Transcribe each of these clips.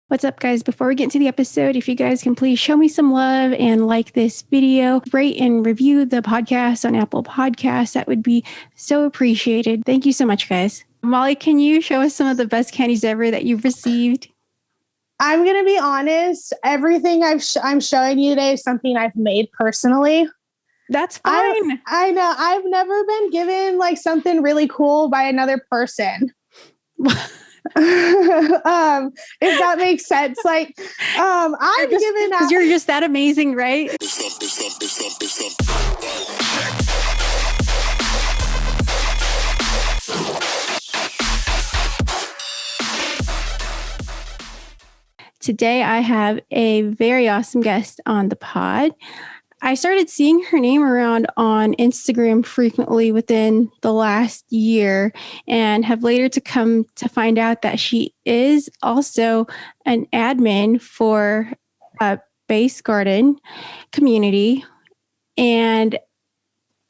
What's up, guys? Before we get into the episode, if you guys can please show me some love and like this video, rate and review the podcast on Apple Podcasts, that would be so appreciated. Thank you so much, guys. Molly, can you show us some of the best candies ever that you've received? I'm going to be honest. Everything I'm showing you today is something I've made personally. That's fine. I know. I've never been given like something really cool by another person. If that makes sense. Like, I'm given because you're just that amazing, right? Today, I have a very awesome guest on the pod. I started seeing her name around on Instagram frequently within the last year and have later to come to find out that she is also an admin for a Bass Garden community. And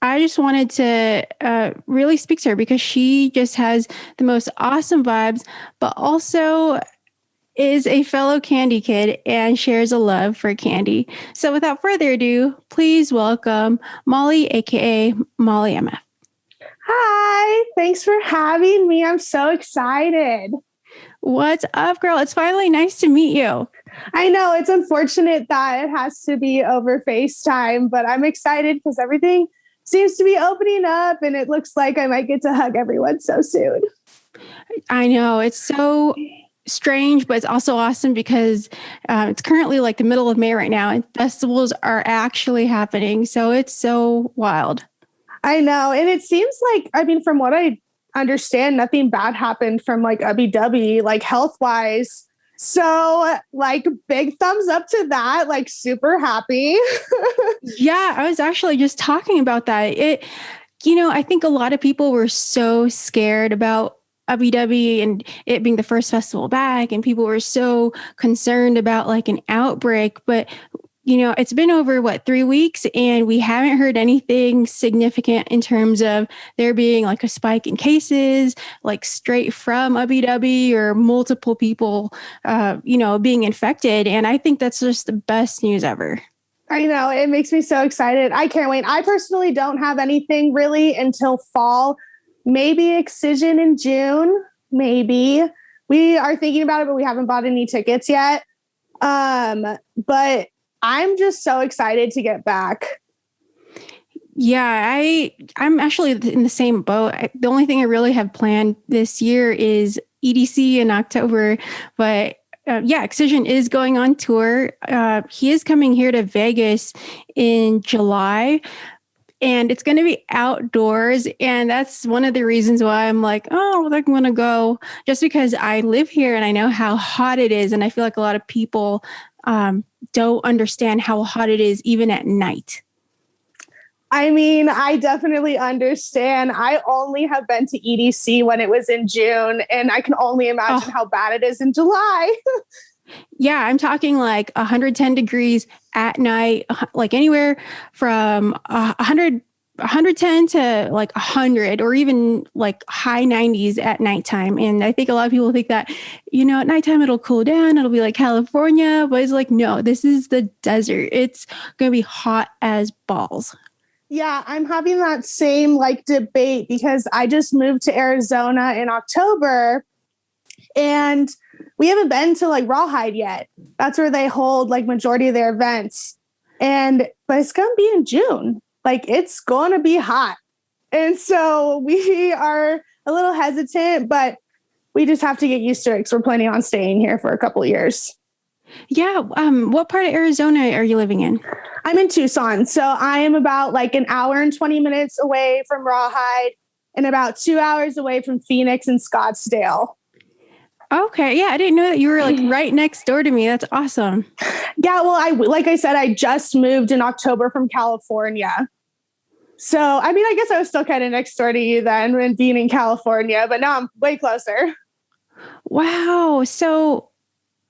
I just wanted to really speak to her because she just has the most awesome vibes, but also is a fellow Kandi kid and shares a love for candy. So without further ado, please welcome Molly, aka Mollymf. Hi, thanks for having me. I'm so excited. What's up, girl? It's finally nice to meet you. I know it's unfortunate that it has to be over FaceTime, but I'm excited because everything seems to be opening up and it looks like I might get to hug everyone so soon. I know, it's so strange, but it's also awesome because it's currently like the middle of May right now and festivals are actually happening. So it's so wild. I know. And it seems like, I mean, from what I understand, nothing bad happened from like ubby-dubby, like health wise. So like big thumbs up to that, like super happy. Yeah, I was actually just talking about that. I think a lot of people were so scared about ubby-dubby and it being the first festival back, and people were so concerned about like an outbreak, but it's been over 3 weeks and we haven't heard anything significant in terms of there being like a spike in cases, like straight from ubby-dubby or multiple people, being infected. And I think that's just the best news ever. I know, it makes me so excited. I can't wait. I personally don't have anything really until fall. Maybe Excision in June, maybe. We are thinking about it, but we haven't bought any tickets yet. But I'm just so excited to get back. Yeah, I'm actually in the same boat. The only thing I really have planned this year is EDC in October, but Excision is going on tour. He is coming here to Vegas in July. And it's going to be outdoors. And that's one of the reasons why I'm like, I'm going to go, just because I live here and I know how hot it is. And I feel like a lot of people don't understand how hot it is even at night. I mean, I definitely understand. I only have been to EDC when it was in June, and I can only imagine how bad it is in July. Yeah, I'm talking like 110 degrees at night, like anywhere from 110 to like 100 or even like high 90s at nighttime. And I think a lot of people think that, at nighttime it'll cool down. It'll be like California, but it's like, no, this is the desert. It's going to be hot as balls. Yeah, I'm having that same like debate because I just moved to Arizona in October and we haven't been to like Rawhide yet. That's where they hold like majority of their events. But it's going to be in June. Like it's going to be hot. And so we are a little hesitant, but we just have to get used to it because we're planning on staying here for a couple of years. Yeah. What part of Arizona are you living in? I'm in Tucson. So I am about like an hour and 20 minutes away from Rawhide and about 2 hours away from Phoenix and Scottsdale. Okay. Yeah. I didn't know that you were like right next door to me. That's awesome. Yeah. Well, like I said, I just moved in October from California. So, I mean, I guess I was still kind of next door to you then when being in California, but now I'm way closer. Wow. So,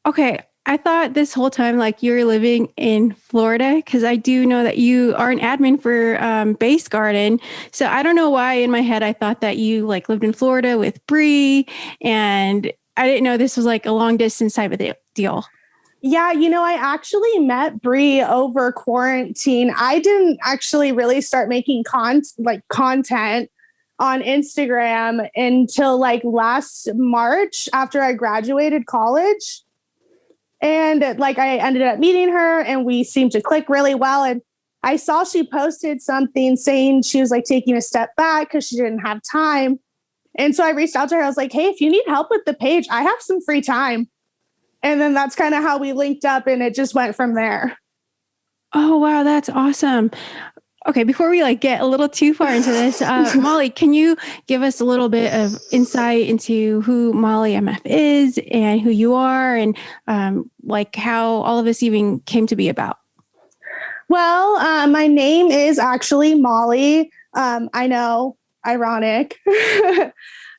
okay. I thought this whole time, like you were living in Florida, because I do know that you are an admin for Bass Garden. So I don't know why in my head I thought that you like lived in Florida with Bree, and I didn't know this was like a long distance type of deal. Yeah, I actually met Bree over quarantine. I didn't actually really start making content on Instagram until like last March after I graduated college. And like I ended up meeting her and we seemed to click really well. And I saw she posted something saying she was like taking a step back because she didn't have time. And so I reached out to her. I was like, hey, if you need help with the page, I have some free time. And then that's kind of how we linked up and it just went from there. Oh, wow. That's awesome. Okay. Before we like get a little too far into this, Molly, can you give us a little bit of insight into who Mollymf is and who you are and like how all of this even came to be about? Well, my name is actually Molly. I know, ironic.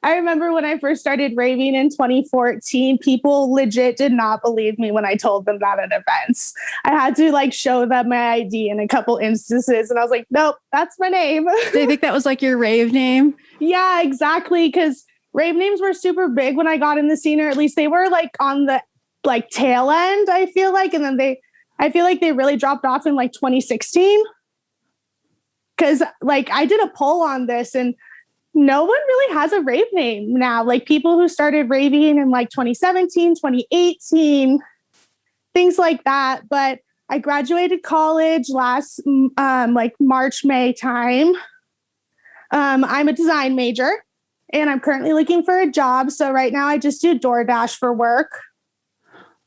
I remember when I first started raving in 2014, people legit did not believe me when I told them that at events. I had to like show them my ID in a couple instances. And I was like, nope, that's my name. They think that was like your rave name? Yeah, exactly. Because rave names were super big when I got in the scene, or at least they were like on the like tail end, I feel like. And then I feel like they really dropped off in like 2016. Because like I did a poll on this and no one really has a rave name now. Like people who started raving in like 2017, 2018, things like that. But I graduated college last like March, May time. I'm a design major and I'm currently looking for a job. So right now I just do DoorDash for work.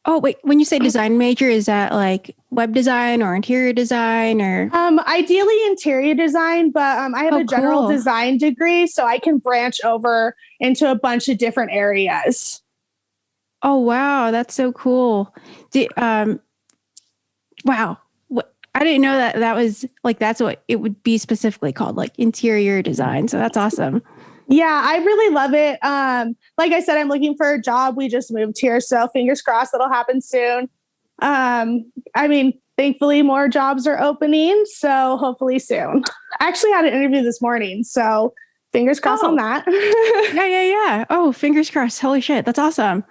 Oh, wait, when you say design major, is that like web design or interior design or? Ideally interior design, but I have a general design degree, so I can branch over into a bunch of different areas. Oh, wow. That's so cool. Wow. I didn't know that was like, that's what it would be specifically called, like interior design. So that's awesome. Yeah, I really love it. Like I said, I'm looking for a job. We just moved here, so fingers crossed that'll happen soon. I mean, thankfully more jobs are opening, so hopefully soon. I actually had an interview this morning, so fingers crossed on that. Yeah. Oh, fingers crossed. Holy shit. That's awesome.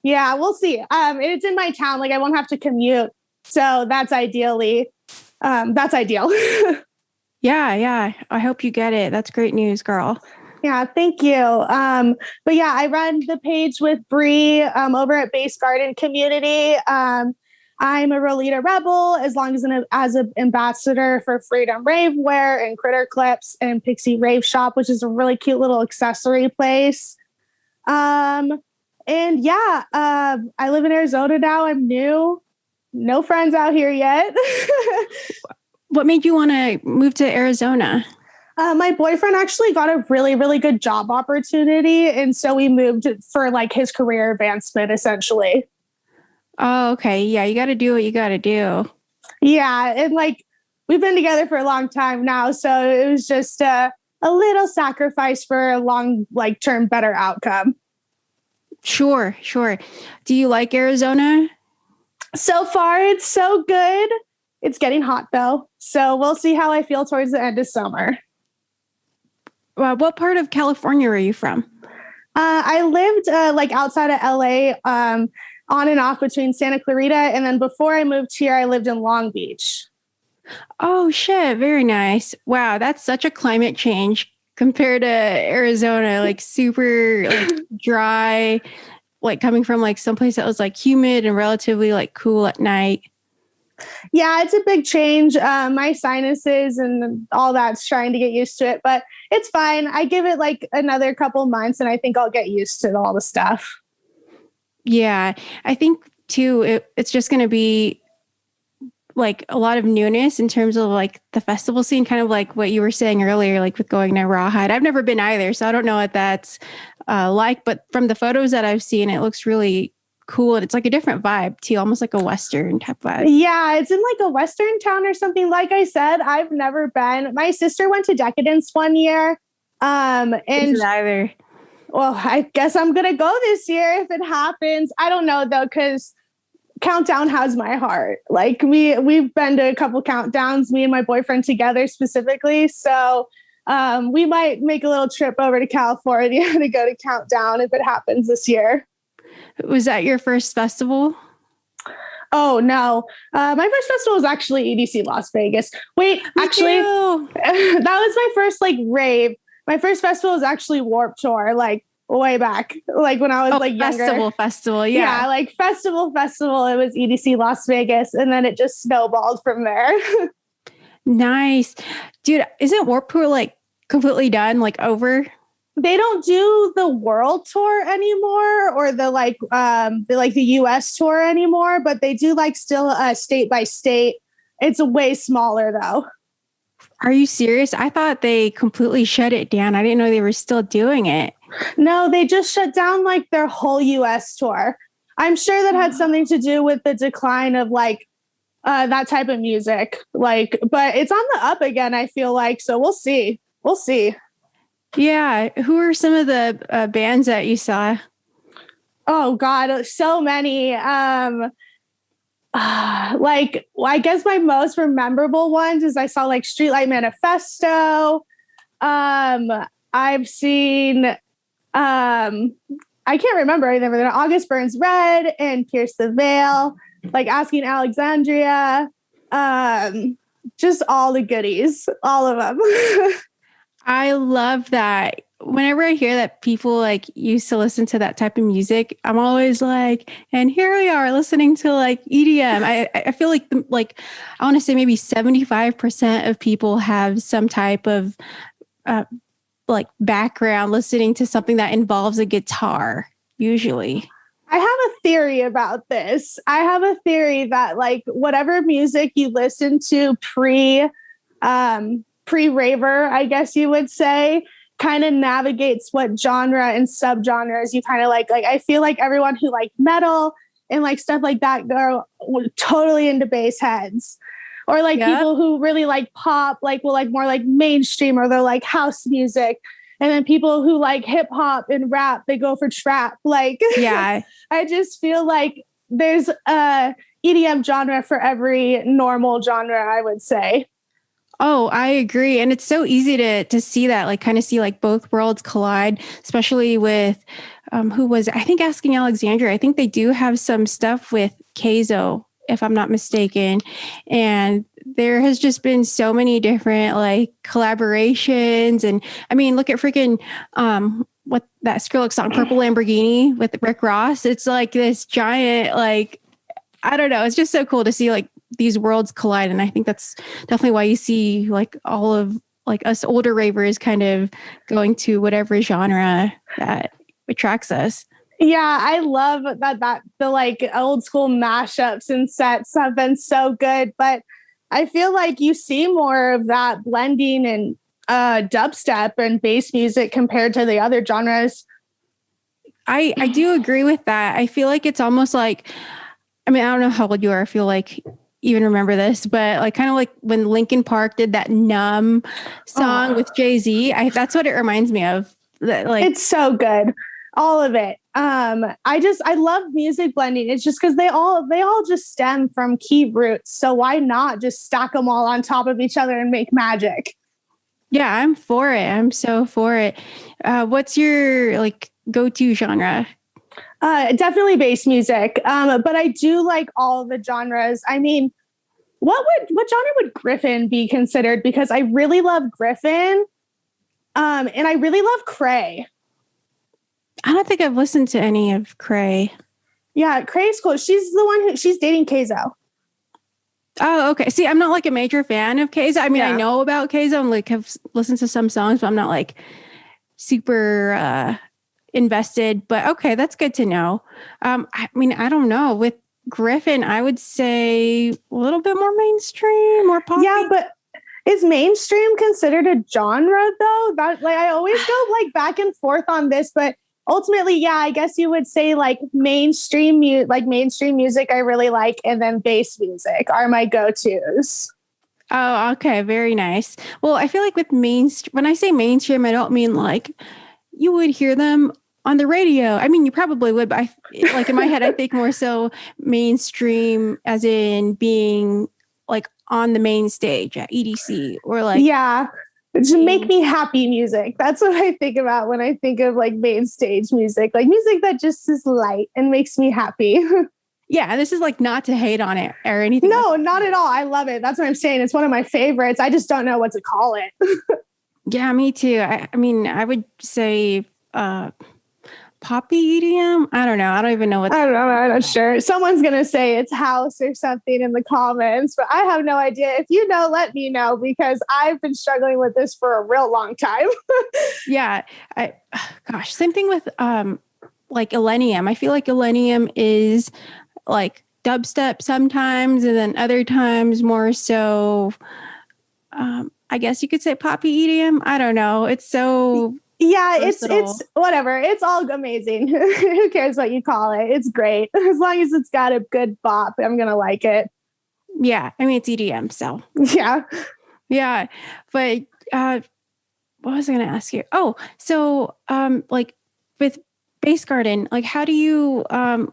Yeah, we'll see. It's in my town. Like I won't have to commute. So that's ideal. Yeah. I hope you get it. That's great news, girl. Yeah, thank you. But yeah, I run the page with Bree over at Base Garden Community. I'm a Rolita Rebel as an ambassador for Freedom Rave Wear and Critter Clips and Pixie Rave Shop, which is a really cute little accessory place. And yeah, I live in Arizona now. I'm new. No friends out here yet. What made you want to move to Arizona? My boyfriend actually got a really, really good job opportunity. And so we moved for like his career advancement, essentially. Oh, okay. Yeah, you got to do what you got to do. Yeah. And like we've been together for a long time now. So it was just a little sacrifice for a long, like term, better outcome. Sure. Do you like Arizona? So far, it's so good. It's getting hot though. So we'll see how I feel towards the end of summer. What part of California are you from? I lived like outside of LA, on and off between Santa Clarita. And then before I moved here, I lived in Long Beach. Oh, shit. Very nice. Wow. That's such a climate change compared to Arizona, like super like dry, like coming from like someplace that was like humid and relatively like cool at night. Yeah, it's a big change. My sinuses and all that's trying to get used to it, but it's fine. I give it like another couple months and I think I'll get used to all the stuff. Yeah, I think too, it's just going to be like a lot of newness in terms of like the festival scene, kind of like what you were saying earlier, like with going to Rawhide. I've never been either, so I don't know what that's like, but from the photos that I've seen, it looks really cool. And it's like a different vibe too, almost like a Western type vibe. Yeah, it's in like a Western town or something. Like I said, I've never been. My sister went to Decadence one year. And either. Well, I guess I'm gonna go this year if it happens. I don't know though, because Countdown has my heart. Like we've been to a couple countdowns, me and my boyfriend together specifically. So we might make a little trip over to California to go to Countdown if it happens this year. Was that your first festival? Oh no. My first festival was actually EDC Las Vegas. Wait, Me actually, too. that was my first like rave. My first festival was actually Warped Tour, like way back, like when I was like younger. Festival. Yeah, Yeah. like festival. It was EDC Las Vegas, and then it just snowballed from there. Nice. Dude, isn't Warped Tour like completely done, like over? They don't do the world tour anymore or the US tour anymore, but they do like still state by state. It's way smaller though. Are you serious? I thought they completely shut it down. I didn't know they were still doing it. No, they just shut down like their whole US tour. I'm sure that had something to do with the decline of like that type of music. Like, but it's on the up again, I feel like. So we'll see. We'll see. Yeah. Who are some of the bands that you saw? Oh God, so many. Like I guess my most memorable ones is I saw like Streetlight Manifesto. I've seen I can't remember anything, but August Burns Red and Pierce the Veil, like Asking Alexandria, just all the goodies, all of them. I love that. Whenever I hear that people like used to listen to that type of music, I'm always like, and here we are listening to like EDM. I feel like I want to say maybe 75% of people have some type of like background listening to something that involves a guitar, usually. I have a theory about this. I have a theory that like whatever music you listen to pre-raver, I guess you would say, kind of navigates what genre and subgenres you kind of like I feel like everyone who like metal and like stuff like that go totally into bass heads, or like people who really like pop like will like more like mainstream, or they're like house music, and then people who like hip hop and rap, they go for trap. Like Yeah. I just feel like there's a EDM genre for every normal genre, I would say. Oh, I agree. And it's so easy to see that, like kind of see like both worlds collide, especially with who was, I think Asking Alexandria. I think they do have some stuff with Keizo, if I'm not mistaken. And there has just been so many different like collaborations. And I mean, look at freaking what that Skrillex song, Purple Lamborghini with Rick Ross. It's like this giant, like, I don't know. It's just so cool to see like these worlds collide. And I think that's definitely why you see like all of like us older ravers kind of going to whatever genre that attracts us. Yeah, I love that the like old school mashups and sets have been so good, but I feel like you see more of that blending and dubstep and bass music compared to the other genres. I do agree with that. I feel like it's almost like, I mean, I don't know how old you are. I feel like even remember this, but like kind of like when Linkin Park did that Numb song with Jay-Z. That's what it reminds me of. That, like, it's so good. All of it. I love music blending. It's just because they all just stem from key roots. So why not just stack them all on top of each other and make magic? Yeah, I'm for it. I'm so for it. What's your like go-to genre? Definitely bass music. But I do like all the genres. I mean, what genre would Griffin be considered? Because I really love Griffin. And I really love Cray. I don't think I've listened to any of Cray. Yeah, Cray's cool. She's the one she's dating Keizo. Oh, okay. See, I'm not like a major fan of Keizo. I mean, I know about Keizo and like have listened to some songs, but I'm not like super invested. But okay, that's good to know. I mean, I don't know. With Griffin, I would say a little bit more mainstream, more pop. Yeah, but is mainstream considered a genre though? That like I always go like back and forth on this, but ultimately, yeah, I guess you would say like mainstream music I really like, and then bass music are my go-tos. Oh, okay. Very nice. Well, I feel like with when I say mainstream, I don't mean like you would hear them on the radio. I mean, you probably would, but like in my head, I think more so mainstream as in being like on the main stage at EDC or like, yeah. Just make me happy music. That's what I think about when I think of like main stage music, like music that just is light and makes me happy. Yeah, this is like not to hate on it or anything. No, like not at all. I love it. That's what I'm saying. It's one of my favorites. I just don't know what to call it. Yeah, me too. I mean, I would say poppy EDM. I don't know. I don't even know what. I don't know. I'm not sure. Someone's going to say it's house or something in the comments, but I have no idea. If you know, let me know because I've been struggling with this for a real long time. Yeah. Gosh, same thing with like Illenium. I feel like Illenium is like dubstep sometimes, and then other times more so. I guess you could say poppy EDM. I don't know. It's so versatile. It's whatever. It's all amazing. Who cares what you call it? It's great as long as it's got a good bop. I'm gonna like it. Yeah, I mean it's EDM, so yeah. But what was I going to ask you? Oh, so like with Base Garden, like how do you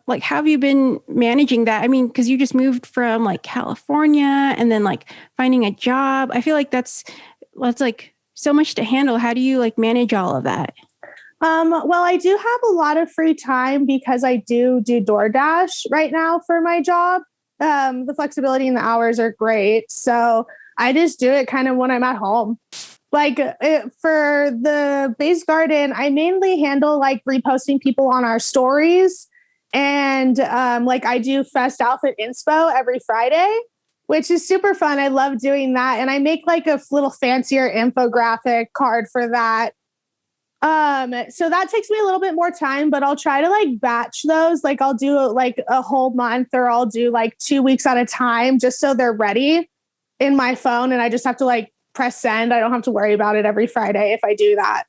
like how have you been managing that? I mean, because you just moved from like California and then like finding a job. I feel like that's like so much to handle. How do you like manage all of that? Well, I do have a lot of free time because I do DoorDash right now for my job. The flexibility and the hours are great. So I just do it kind of when I'm at home. Like for the Base Garden, I mainly handle like reposting people on our stories. And like I do Fest Outfit Inspo every Friday, which is super fun. I love doing that. And I make like a little fancier infographic card for that. So that takes me a little bit more time, but I'll try to like batch those. Like I'll do like a whole month or I'll do like 2 weeks at a time just so they're ready in my phone. And I just have to like press send. I don't have to worry about it every Friday if I do that.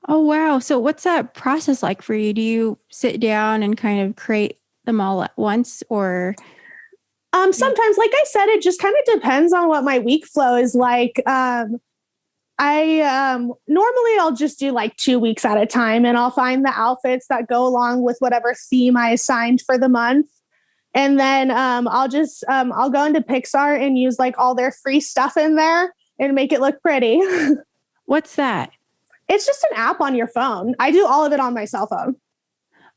Oh, wow. So what's that process like for you? Do you sit down and kind of create them all at once or? Sometimes, like I said, it just kind of depends on what my week flow is like. I normally I'll just do like 2 weeks at a time and I'll find the outfits that go along with whatever theme I assigned for the month. And then I'll go into Pixar and use like all their free stuff in there and make it look pretty. What's that? It's just an app on your phone. I do all of it on my cell phone.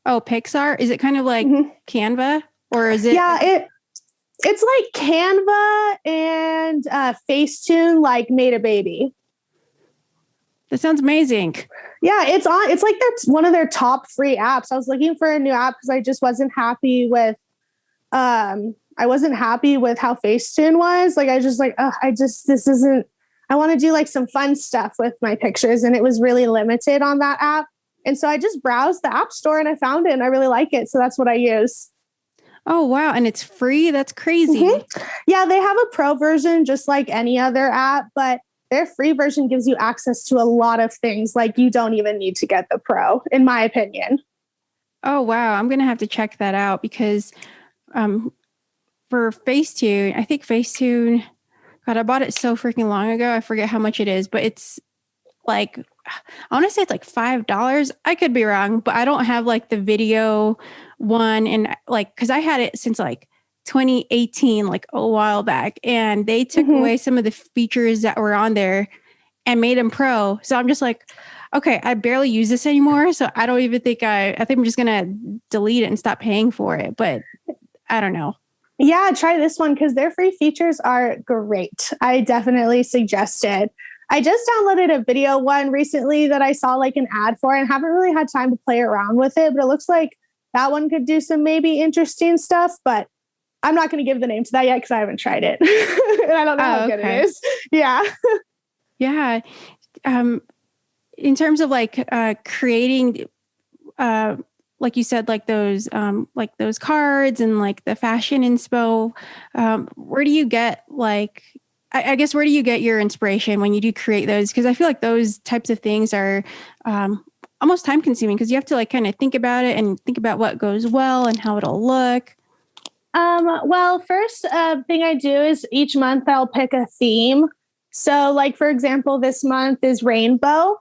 Oh, Pixar? Is it kind of like Canva or is it? Yeah, it's like Canva and Facetune like made a baby. That sounds amazing. Yeah, it's like that's one of their top free apps. I was looking for a new app because I just wasn't happy with how Facetune was. Like I just like, I want to do like some fun stuff with my pictures and it was really limited on that app. And so I just browsed the app store and I found it and I really like it. So that's what I use. Oh, wow. And it's free? That's crazy. Mm-hmm. Yeah, they have a pro version just like any other app, but their free version gives you access to a lot of things. Like you don't even need to get the pro, in my opinion. Oh, wow. I'm going to have to check that out because for Facetune, I think Facetune, God, I bought it so freaking long ago. I forget how much it is, but it's like, I want to say it's like $5. I could be wrong, but I don't have like the video one. And like, cause I had it since like 2018, like a while back, and they took away some of the features that were on there and made them pro. So I'm just like, okay, I barely use this anymore. So I don't even think I think I'm just going to delete it and stop paying for it. But I don't know. Yeah, try this one because their free features are great. I definitely suggest it. I just downloaded a video one recently that I saw like an ad for and haven't really had time to play around with it, but it looks like that one could do some maybe interesting stuff, but I'm not going to give the name to that yet because I haven't tried it. And I don't know how good it is. Yeah. Yeah. In terms of like creating, like you said, like those cards and like the fashion inspo, where do you get like, I guess, where do you get your inspiration when you do create those? Because I feel like those types of things are almost time consuming because you have to like kind of think about it and think about what goes well and how it'll look. Well, first thing I do is each month I'll pick a theme. So like, for example, this month is rainbow.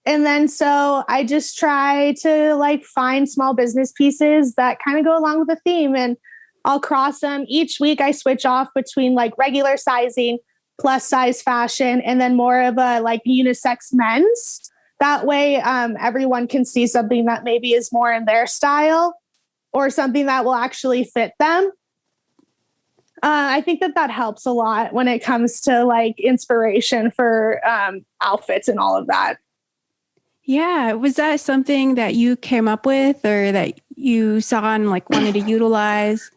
And then so I just try to like find small business pieces that kind of go along with the theme and I'll cross them. Each week I switch off between like regular sizing plus size fashion, and then more of a like unisex men's. That way, everyone can see something that maybe is more in their style or something that will actually fit them. I think that helps a lot when it comes to like inspiration for outfits and all of that. Yeah. Was that something that you came up with or that you saw and like wanted to utilize?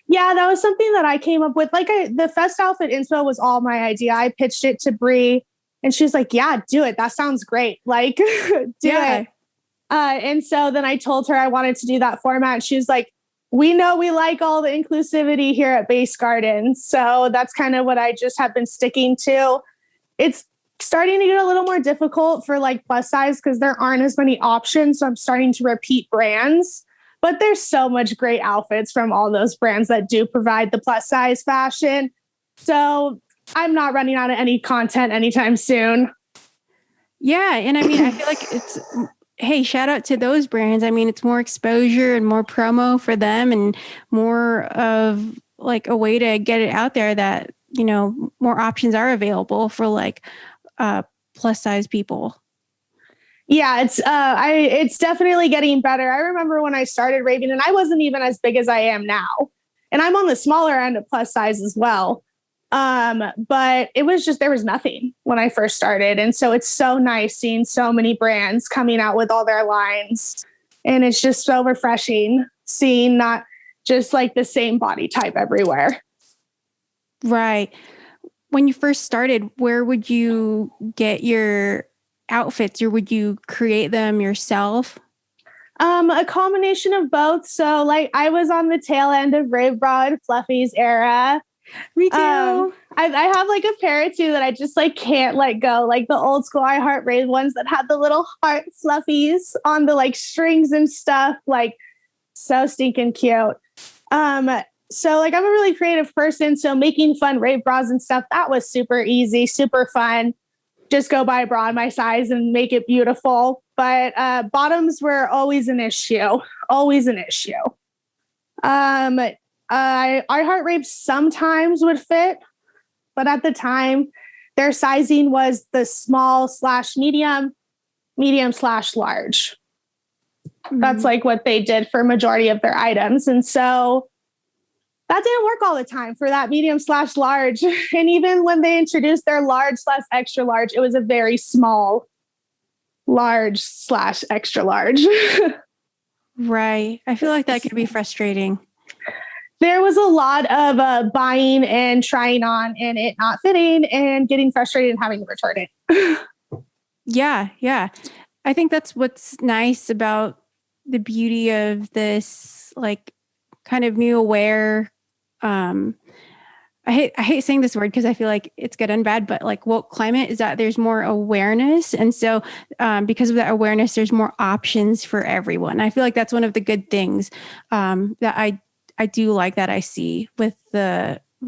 Yeah, that was something that I came up with. Like the Fest outfit inspo was all my idea. I pitched it to Bree and she was like, yeah, do it. That sounds great. Like do it. And so then I told her I wanted to do that format. She was like, we know we like all the inclusivity here at Base Garden. So that's kind of what I just have been sticking to. It's starting to get a little more difficult for like plus size because there aren't as many options. So I'm starting to repeat brands, but there's so much great outfits from all those brands that do provide the plus size fashion. So I'm not running out of any content anytime soon. Yeah. And I mean, I feel like hey, shout out to those brands. I mean, it's more exposure and more promo for them and more of like a way to get it out there that, you know, more options are available for like plus size people. Yeah, it's definitely getting better. I remember when I started Raving and I wasn't even as big as I am now. And I'm on the smaller end of plus size as well. But it was just, there was nothing when I first started. And so it's so nice seeing so many brands coming out with all their lines. And it's just so refreshing seeing not just like the same body type everywhere. Right. When you first started, where would you get your outfits or would you create them yourself? A combination of both. So like I was on the tail end of Rave Bra and Fluffy's era. Me too. I have like a pair or two that I just like can't let go, like the old school I Heart Rave ones that had the little heart fluffies on the like strings and stuff, like so stinking cute. So like I'm a really creative person, so making fun rave bras and stuff, that was super easy, super fun. Just go buy a bra in my size and make it beautiful. But bottoms were always an issue, always an issue. I Heart Rave sometimes would fit, but at the time, their sizing was the small/medium, medium/large. Mm-hmm. That's like what they did for majority of their items. And so that didn't work all the time for that medium/large. And even when they introduced their large/extra large, it was a very small large/extra large. Right. I feel like that could be frustrating. There was a lot of buying and trying on and it not fitting and getting frustrated and having to return it. Yeah. Yeah. I think that's what's nice about the beauty of this, like kind of new aware. I hate saying this word because I feel like it's good and bad, but like woke climate is that there's more awareness. And so because of that awareness, there's more options for everyone. I feel like that's one of the good things that I do like that I see with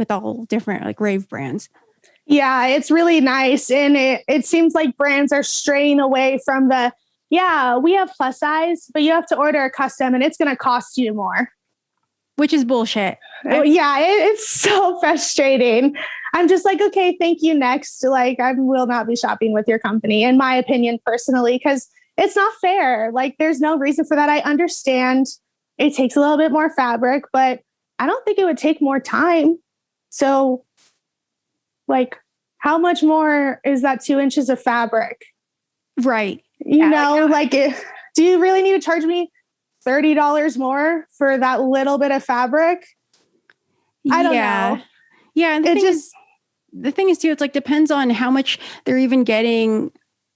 all different like rave brands. Yeah, it's really nice. And it seems like brands are straying away from we have plus size, but you have to order a custom and it's going to cost you more. Which is bullshit. Yeah, it's so frustrating. I'm just like, okay, thank you. Next. Like, I will not be shopping with your company, in my opinion, personally, because it's not fair. Like, there's no reason for that. I understand it takes a little bit more fabric, but I don't think it would take more time. So, like, how much more is that 2 inches of fabric? Right. You know, do you really need to charge me $30 more for that little bit of fabric? I don't know. Yeah. And the thing is too, it's like depends on how much they're even getting.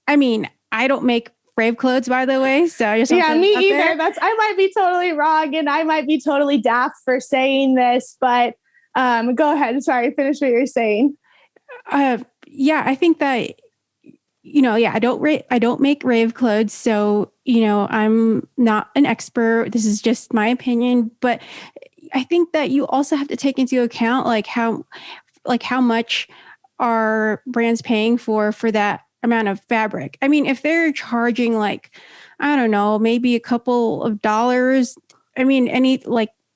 I mean, I don't make rave clothes, by the way. So I just me either. I might be totally wrong and I might be totally daft for saying this, but go ahead. Sorry, finish what you're saying. I think that I don't make rave clothes, so I'm not an expert. This is just my opinion, but I think that you also have to take into account how much are brands paying for that amount of fabric. I mean, if they're charging I don't know, maybe a couple of dollars. I mean,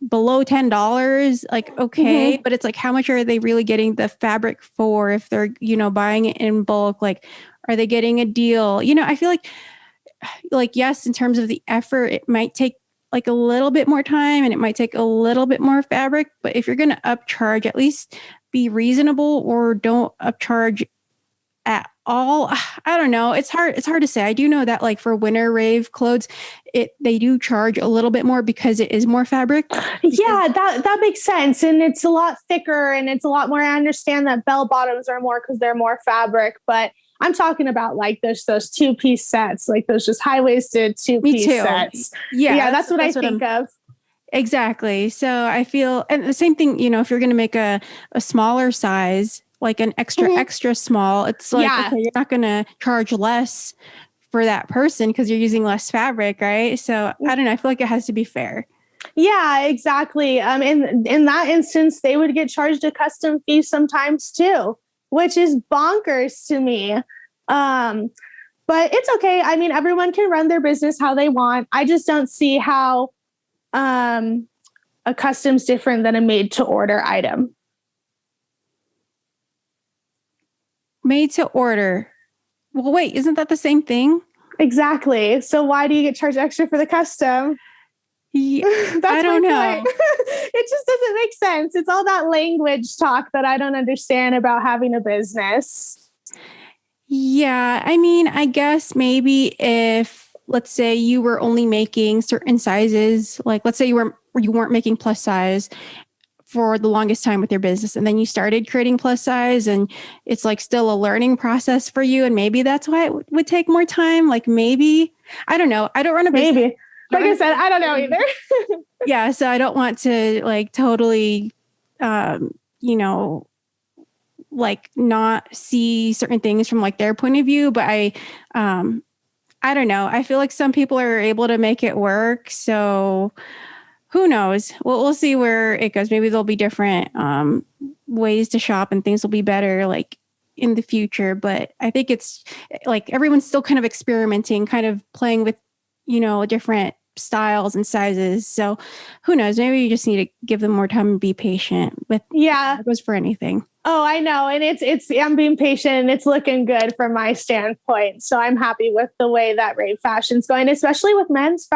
below $10, like, okay, but it's like, how much are they really getting the fabric for if they're, buying it in bulk? Like, are they getting a deal? I feel like, yes, in terms of the effort, it might take like a little bit more time and it might take a little bit more fabric, but if you're going to upcharge, at least be reasonable or don't upcharge at all. I don't know. It's hard to say. I do know that like for winter rave clothes, they do charge a little bit more because it is more fabric. Yeah, that makes sense. And it's a lot thicker and it's a lot more. I understand that bell bottoms are more because they're more fabric, but I'm talking about like those 2-piece sets, like those just high-waisted 2-piece sets. Yeah, that's what I think of. Exactly. So I feel, and the same thing, if you're going to make a smaller size, like an extra small, it's like, okay, you're not going to charge less for that person because you're using less fabric, right? So I don't know. I feel like it has to be fair. Yeah, exactly. In that instance, they would get charged a custom fee sometimes too, which is bonkers to me. But it's okay. I mean, everyone can run their business how they want. I just don't see how a custom's different than a made to order item. Made to order. Well, wait, isn't that the same thing? Exactly. So why do you get charged extra for the custom? Yeah, I don't know. It just doesn't make sense. It's all that language talk that I don't understand about having a business. Yeah, I mean, I guess maybe if, let's say you were only making certain sizes, like let's say you weren't making plus size for the longest time with your business, and then you started creating plus size, and it's like still a learning process for you, and maybe that's why it would take more time. Like maybe, I don't know. I don't run a business. Maybe. Like I said, I don't know either. Yeah, so I don't want to like totally, like not see certain things from like their point of view, but I don't know. I feel like some people are able to make it work. So who knows? We'll see where it goes. Maybe there'll be different ways to shop and things will be better like in the future. But I think it's like everyone's still kind of experimenting, kind of playing with, different styles and sizes. So who knows? Maybe you just need to give them more time and be patient with. Yeah, it goes for anything. Oh, I know. And I'm being patient and it's looking good from my standpoint. So I'm happy with the way that rave fashion's going, especially with men's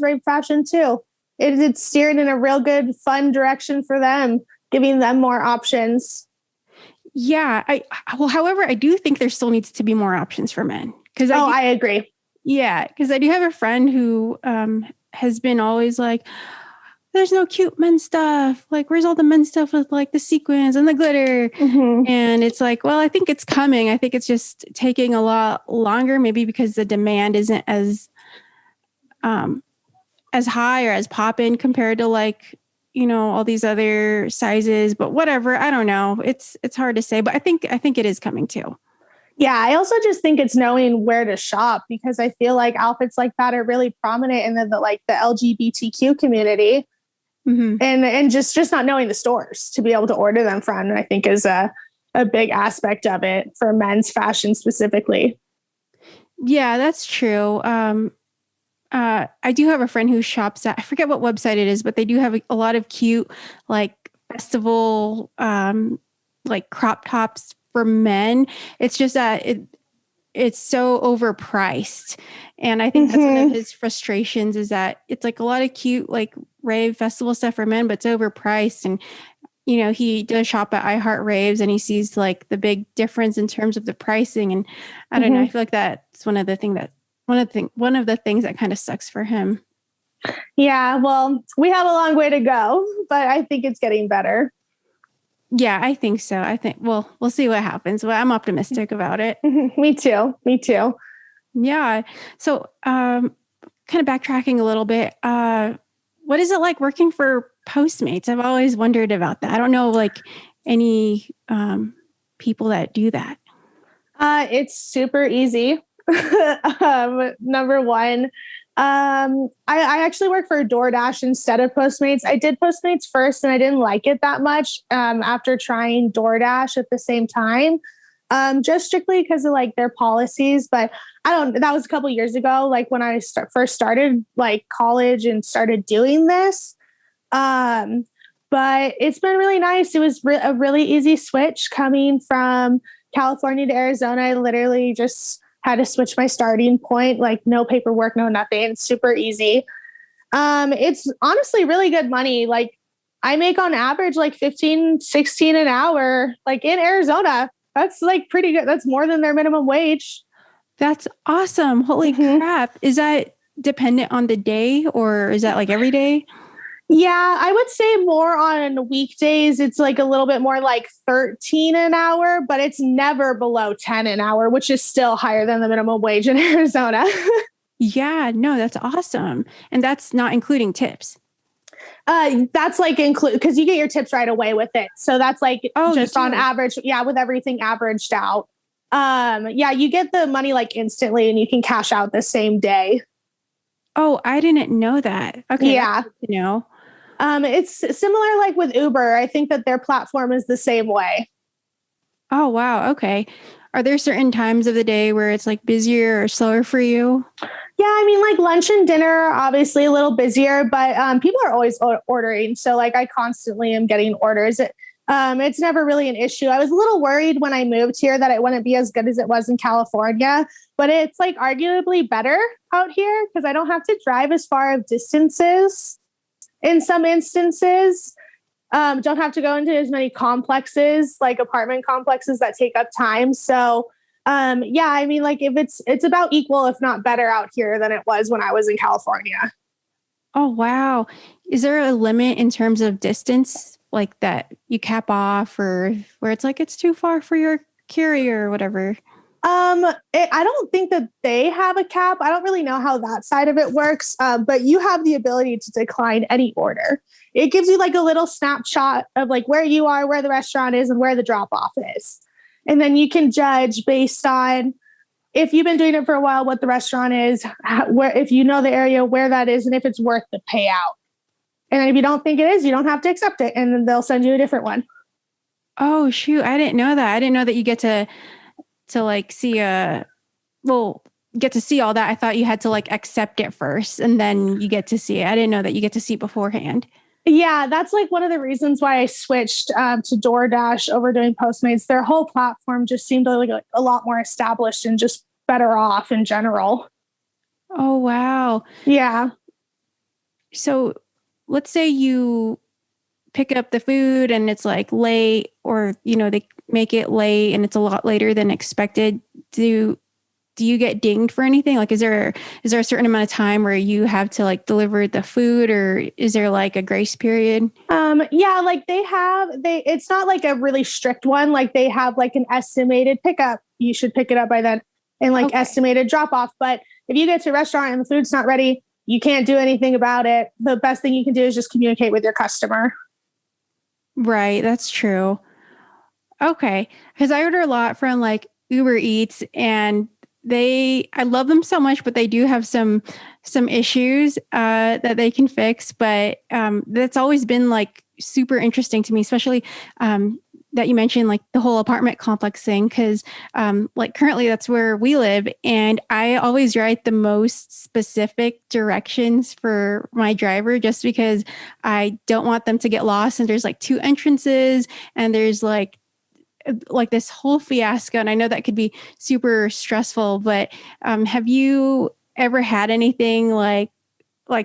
rave fashion too. It's steered in a real good, fun direction for them, giving them more options. Yeah. However, I do think there still needs to be more options for men. I agree. Yeah. Because I do have a friend who has been always like, there's no cute men's stuff. Like, where's all the men's stuff with like the sequins and the glitter? Mm-hmm. And it's like, well, I think it's coming. I think it's just taking a lot longer, maybe because the demand isn't as high or as poppin' compared to like, all these other sizes, but whatever. I don't know. It's hard to say, but I think it is coming too. Yeah. I also just think it's knowing where to shop because I feel like outfits like that are really prominent in the LGBTQ community. Mm-hmm. And just not knowing the stores to be able to order them from, I think is a big aspect of it for men's fashion specifically. Yeah, that's true. I do have a friend who shops at, I forget what website it is, but they do have a lot of cute, like festival, like crop tops for men. It's just that it's so overpriced. And I think that's one of his frustrations is that it's like a lot of cute, like rave festival stuff for men, but it's overpriced. And, he does shop at iHeart Raves and he sees like the big difference in terms of the pricing. And I don't know, I feel like that's one of the things that kind of sucks for him. Yeah. Well, we have a long way to go, but I think it's getting better. Yeah, I think so. I think we'll see what happens, but I'm optimistic about it. Me too. Yeah. So, kind of backtracking a little bit, what is it like working for Postmates? I've always wondered about that. I don't know, like any people that do that. It's super easy. Number one, I actually work for DoorDash instead of Postmates. I did Postmates first and I didn't like it that much after trying DoorDash at the same time, just strictly because of like their policies. But that was a couple years ago, like when I first started like college and started doing this. But it's been really nice. It was a really easy switch coming from California to Arizona. I literally just had to switch my starting point, like no paperwork, no nothing, super easy. It's honestly really good money. Like I make on average like 15, 16 an hour, like in Arizona. That's like pretty good. That's more than their minimum wage. That's awesome. Holy crap. Is that dependent on the day or is that like every day? Yeah, I would say more on weekdays. It's like a little bit more like 13 an hour, but it's never below 10 an hour, which is still higher than the minimum wage in Arizona. Yeah, no, that's awesome. And that's not including tips. That's like include because you get your tips right away with it. So that's like just on average, yeah, with everything averaged out. Yeah, you get the money like instantly and you can cash out the same day. Oh, I didn't know that. Okay. Yeah. You know. It's similar like with Uber. I think that their platform is the same way. Oh, wow. Okay. Are there certain times of the day where it's like busier or slower for you? Yeah, I mean, like lunch and dinner, obviously a little busier, but people are always ordering. So, like, I constantly am getting orders. It's never really an issue. I was a little worried when I moved here that it wouldn't be as good as it was in California, but it's like arguably better out here because I don't have to drive as far of distances in some instances. Don't have to go into as many complexes, like apartment complexes that take up time. So, yeah, I mean, like if it's about equal, if not better out here than it was when I was in California. Oh, wow. Is there a limit in terms of distance like that you cap off or where it's like it's too far for your carrier or whatever? I don't think that they have a cap. I don't really know how that side of it works, but you have the ability to decline any order. It gives you like a little snapshot of like where you are, where the restaurant is, and where the drop off is. And then you can judge based on if you've been doing it for a while, what the restaurant is, where if you know the area where that is, and if it's worth the payout. And then if you don't think it is, you don't have to accept it, and then they'll send you a different one. Oh, shoot. I didn't know that. I didn't know that you get to like see get to see all that. I thought you had to like accept it first and then you get to see it. I didn't know that you get to see beforehand. Yeah, that's like one of the reasons why I switched to DoorDash over doing Postmates. Their whole platform just seemed like a lot more established and just better off in general. Oh, wow. Yeah. So let's say you pick up the food and it's like late or, they make it late and it's a lot later than expected. Do you get dinged for anything? Like, is there a certain amount of time where you have to like deliver the food or is there like a grace period? Yeah, like it's not like a really strict one. Like they have like an estimated pickup. You should pick it up by then and like estimated drop off. But if you get to a restaurant and the food's not ready, you can't do anything about it. The best thing you can do is just communicate with your customer. Right. That's true. Okay. Because I order a lot from like Uber Eats and I love them so much, but they do have some issues that they can fix. But that's always been like super interesting to me, especially that you mentioned like the whole apartment complex thing. Because like currently that's where we live, and I always write the most specific directions for my driver, just because I don't want them to get lost. And there's like 2 entrances, and there's like this whole fiasco. And I know that could be super stressful, but have you ever had anything like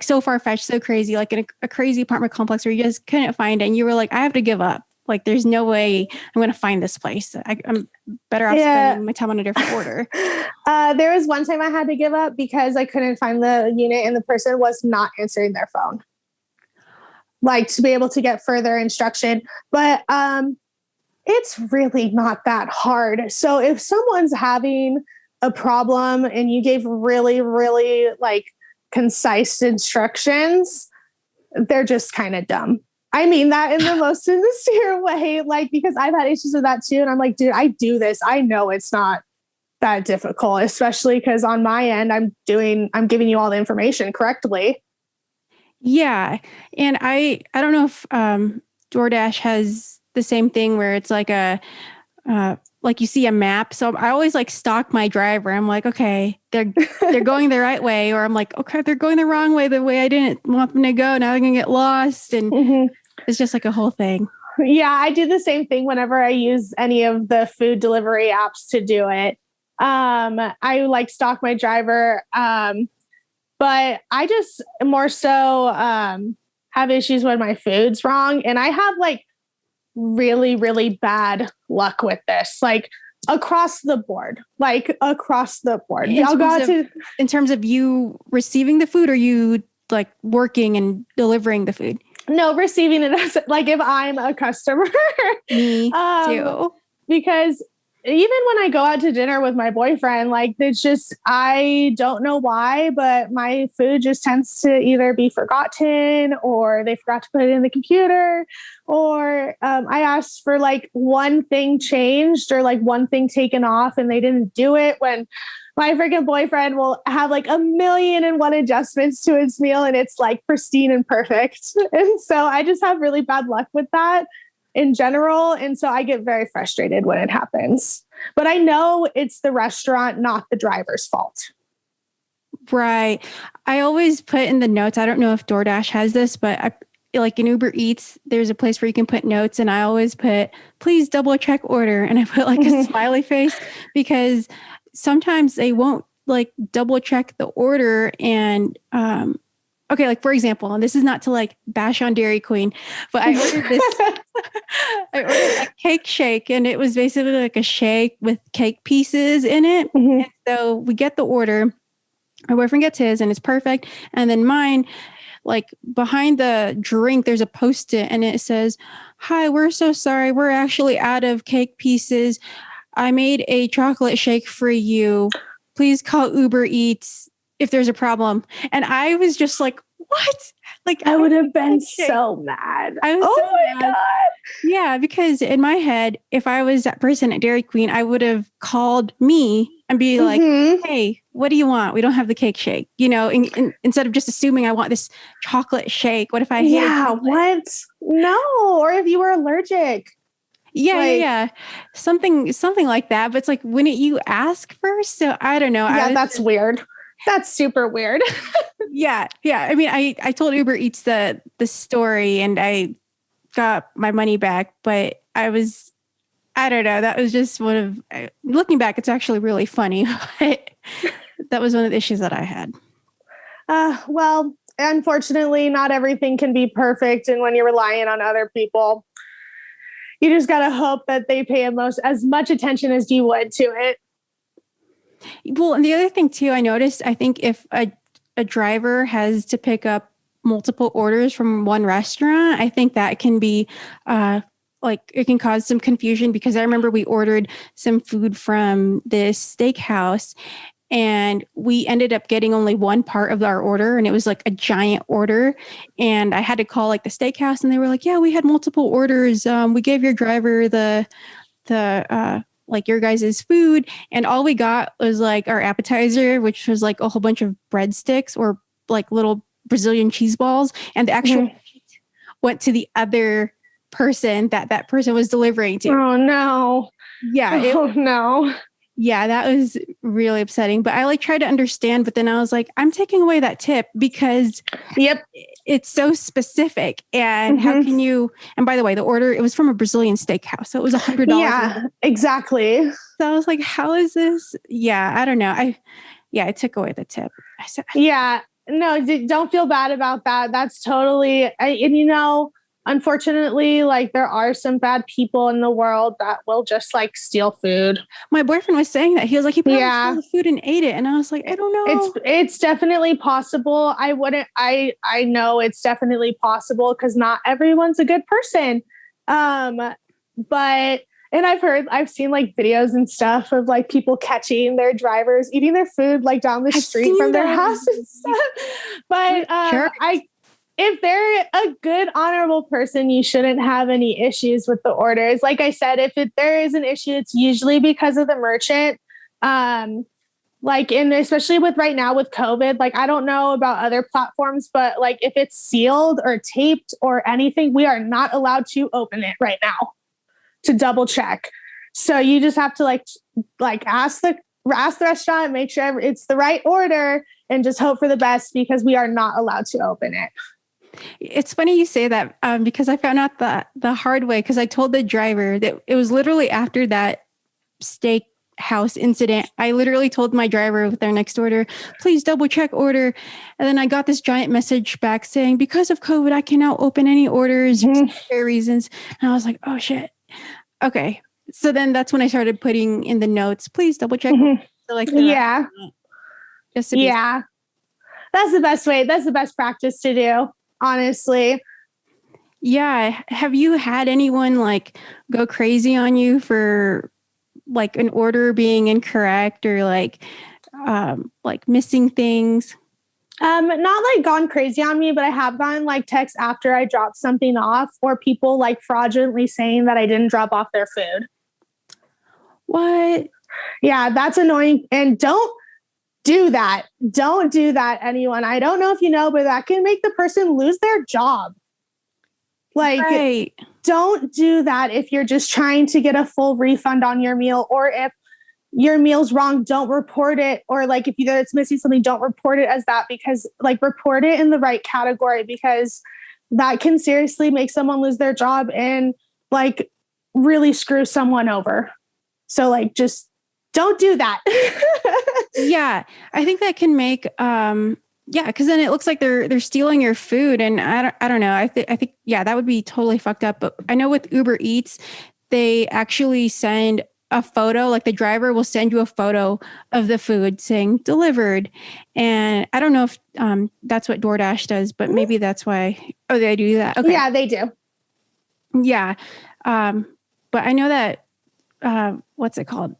so far-fetched, so crazy, like in a crazy apartment complex where you just couldn't find it and you were like, I have to give up. Like, there's no way I'm going to find this place. I'm better off spending my time on a different order. There was one time I had to give up because I couldn't find the unit and the person was not answering their phone. Like to be able to get further instruction. But it's really not that hard. So if someone's having a problem and you gave really, really like concise instructions, they're just kind of dumb. I mean that in the most sincere way, like, because I've had issues with that too. And I'm like, dude, I do this. I know it's not that difficult, especially because on my end, I'm giving you all the information correctly. Yeah. And I don't know if DoorDash has the same thing where it's like like you see a map. So I always like stalk my driver. I'm like, okay, they're going the right way. Or I'm like, okay, they're going the wrong way, the way I didn't want them to go. Now they're going to get lost. And it's just like a whole thing. Yeah, I do the same thing whenever I use any of the food delivery apps to do it. I like stalk my driver. But I just more so have issues when my food's wrong. And I have like really, really bad luck with this, like across the board, In terms of you receiving the food, or you like working and delivering the food? No, receiving it as like if I'm a customer. Me too. Because even when I go out to dinner with my boyfriend, like it's just, I don't know why, but my food just tends to either be forgotten, or they forgot to put it in the computer, or I asked for like one thing changed or like one thing taken off and they didn't do it, when my freaking boyfriend will have like 1,000,001 adjustments to his meal and it's like pristine and perfect. And so I just have really bad luck with that in general. And so I get very frustrated when it happens. But I know it's the restaurant, not the driver's fault. Right. I always put in the notes, I don't know if DoorDash has this, but like in Uber Eats, there's a place where you can put notes, and I always put, please double check order. And I put like a smiley face, because sometimes they won't like double check the order. And, okay, like for example, and this is not to like bash on Dairy Queen, but I ordered this, I ordered a cake shake, and it was basically like a shake with cake pieces in it. And so we get the order, my boyfriend gets his and it's perfect. And then mine, like behind the drink, there's a Post-it and it says, hi, we're so sorry. We're actually out of cake pieces. I made a chocolate shake for you. Please call Uber Eats if there's a problem. And I was just like, what? Like I would have been so mad. I was so mad. God. Yeah, because in my head, if I was that person at Dairy Queen, I would have called me and be like, hey, what do you want? We don't have the cake shake. You know, instead of just assuming I want this chocolate shake. What if I hate chocolate? What? No. Or if you were allergic. Yeah. Something like that. But it's like, wouldn't you ask first? So I don't know. Yeah, that's weird. That's super weird. Yeah. I mean, I told Uber Eats the story and I got my money back, but I don't know. That was just looking back, it's actually really funny. But that was one of the issues that I had. Well, unfortunately, not everything can be perfect. And when you're relying on other people, you just got to hope that they pay as much attention as you would to it. Well, and the other thing too, I noticed, I think if a driver has to pick up multiple orders from one restaurant, I think that can be like it can cause some confusion, because I remember we ordered some food from this steakhouse and we ended up getting only one part of our order, and it was like a giant order. And I had to call like the steakhouse and they were like, yeah, we had multiple orders. We gave your driver the like your guys' food, and all we got was like our appetizer, which was like a whole bunch of breadsticks or like little Brazilian cheese balls, and the actual meat went to the other person that person was delivering to. Oh no. Yeah. No. Yeah, that was really upsetting. But I like tried to understand, but then I was like, I'm taking away that tip because it's so specific. And how can you, and by the way, the order, it was from a Brazilian steakhouse. So it was $100. Yeah, exactly. So I was like, how is this? Yeah, I don't know. I took away the tip. Yeah, no, don't feel bad about that. That's totally, unfortunately, like there are some bad people in the world that will just like steal food. My boyfriend was saying that. He was like, he probably stole the food and ate it. And I was like, I don't know. It's definitely possible. I know it's definitely possible because not everyone's a good person. But I've seen like videos and stuff of like people catching their drivers eating their food like down the street from their house and stuff. But sure. If they're a good, honorable person, you shouldn't have any issues with the orders. Like I said, there is an issue, it's usually because of the merchant. And especially with right now with COVID, like I don't know about other platforms, but like if it's sealed or taped or anything, we are not allowed to open it right now to double check. So you just have to like ask the restaurant, make sure it's the right order, and just hope for the best because we are not allowed to open it. It's funny you say that because I found out the hard way because I told the driver that it was literally after that steak house incident. I literally told my driver with their next order, please double check order. And then I got this giant message back saying, because of COVID, I cannot open any orders for reasons. And I was like, oh shit. Okay. So then that's when I started putting in the notes, please double check. So like just to be that's the best way. That's the best practice to do, honestly. Yeah. Have you had anyone like go crazy on you for like an order being incorrect or like missing things? Not like gone crazy on me, but I have gotten like texts after I dropped something off or people like fraudulently saying that I didn't drop off their food. What? Yeah, that's annoying. And don't do that. Don't do that, anyone. I don't know if you know, but that can make the person lose their job. Like, right. Don't do that if you're just trying to get a full refund on your meal, or if your meal's wrong, don't report it. Or like if it's missing something, don't report it as that, because like report it in the right category, because that can seriously make someone lose their job and like really screw someone over. So like, just don't do that. Yeah. I think that can make, because then it looks like they're stealing your food, and I don't know. I think that would be totally fucked up. But I know with Uber Eats, they actually send a photo. Like the driver will send you a photo of the food saying delivered, and I don't know if that's what DoorDash does, but maybe that's why. Oh, they do that. Okay. Yeah, they do. Yeah, but I know that what's it called?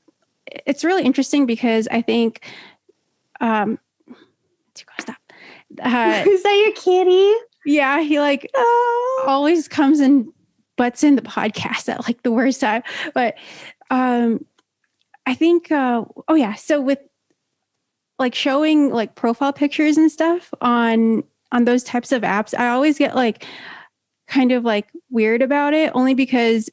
It's really interesting because I think. Stop. Is that your kitty? Yeah, he like always comes and butts in the podcast at like the worst time. But I think so with like showing like profile pictures and stuff on those types of apps, I always get like kind of like weird about it, only because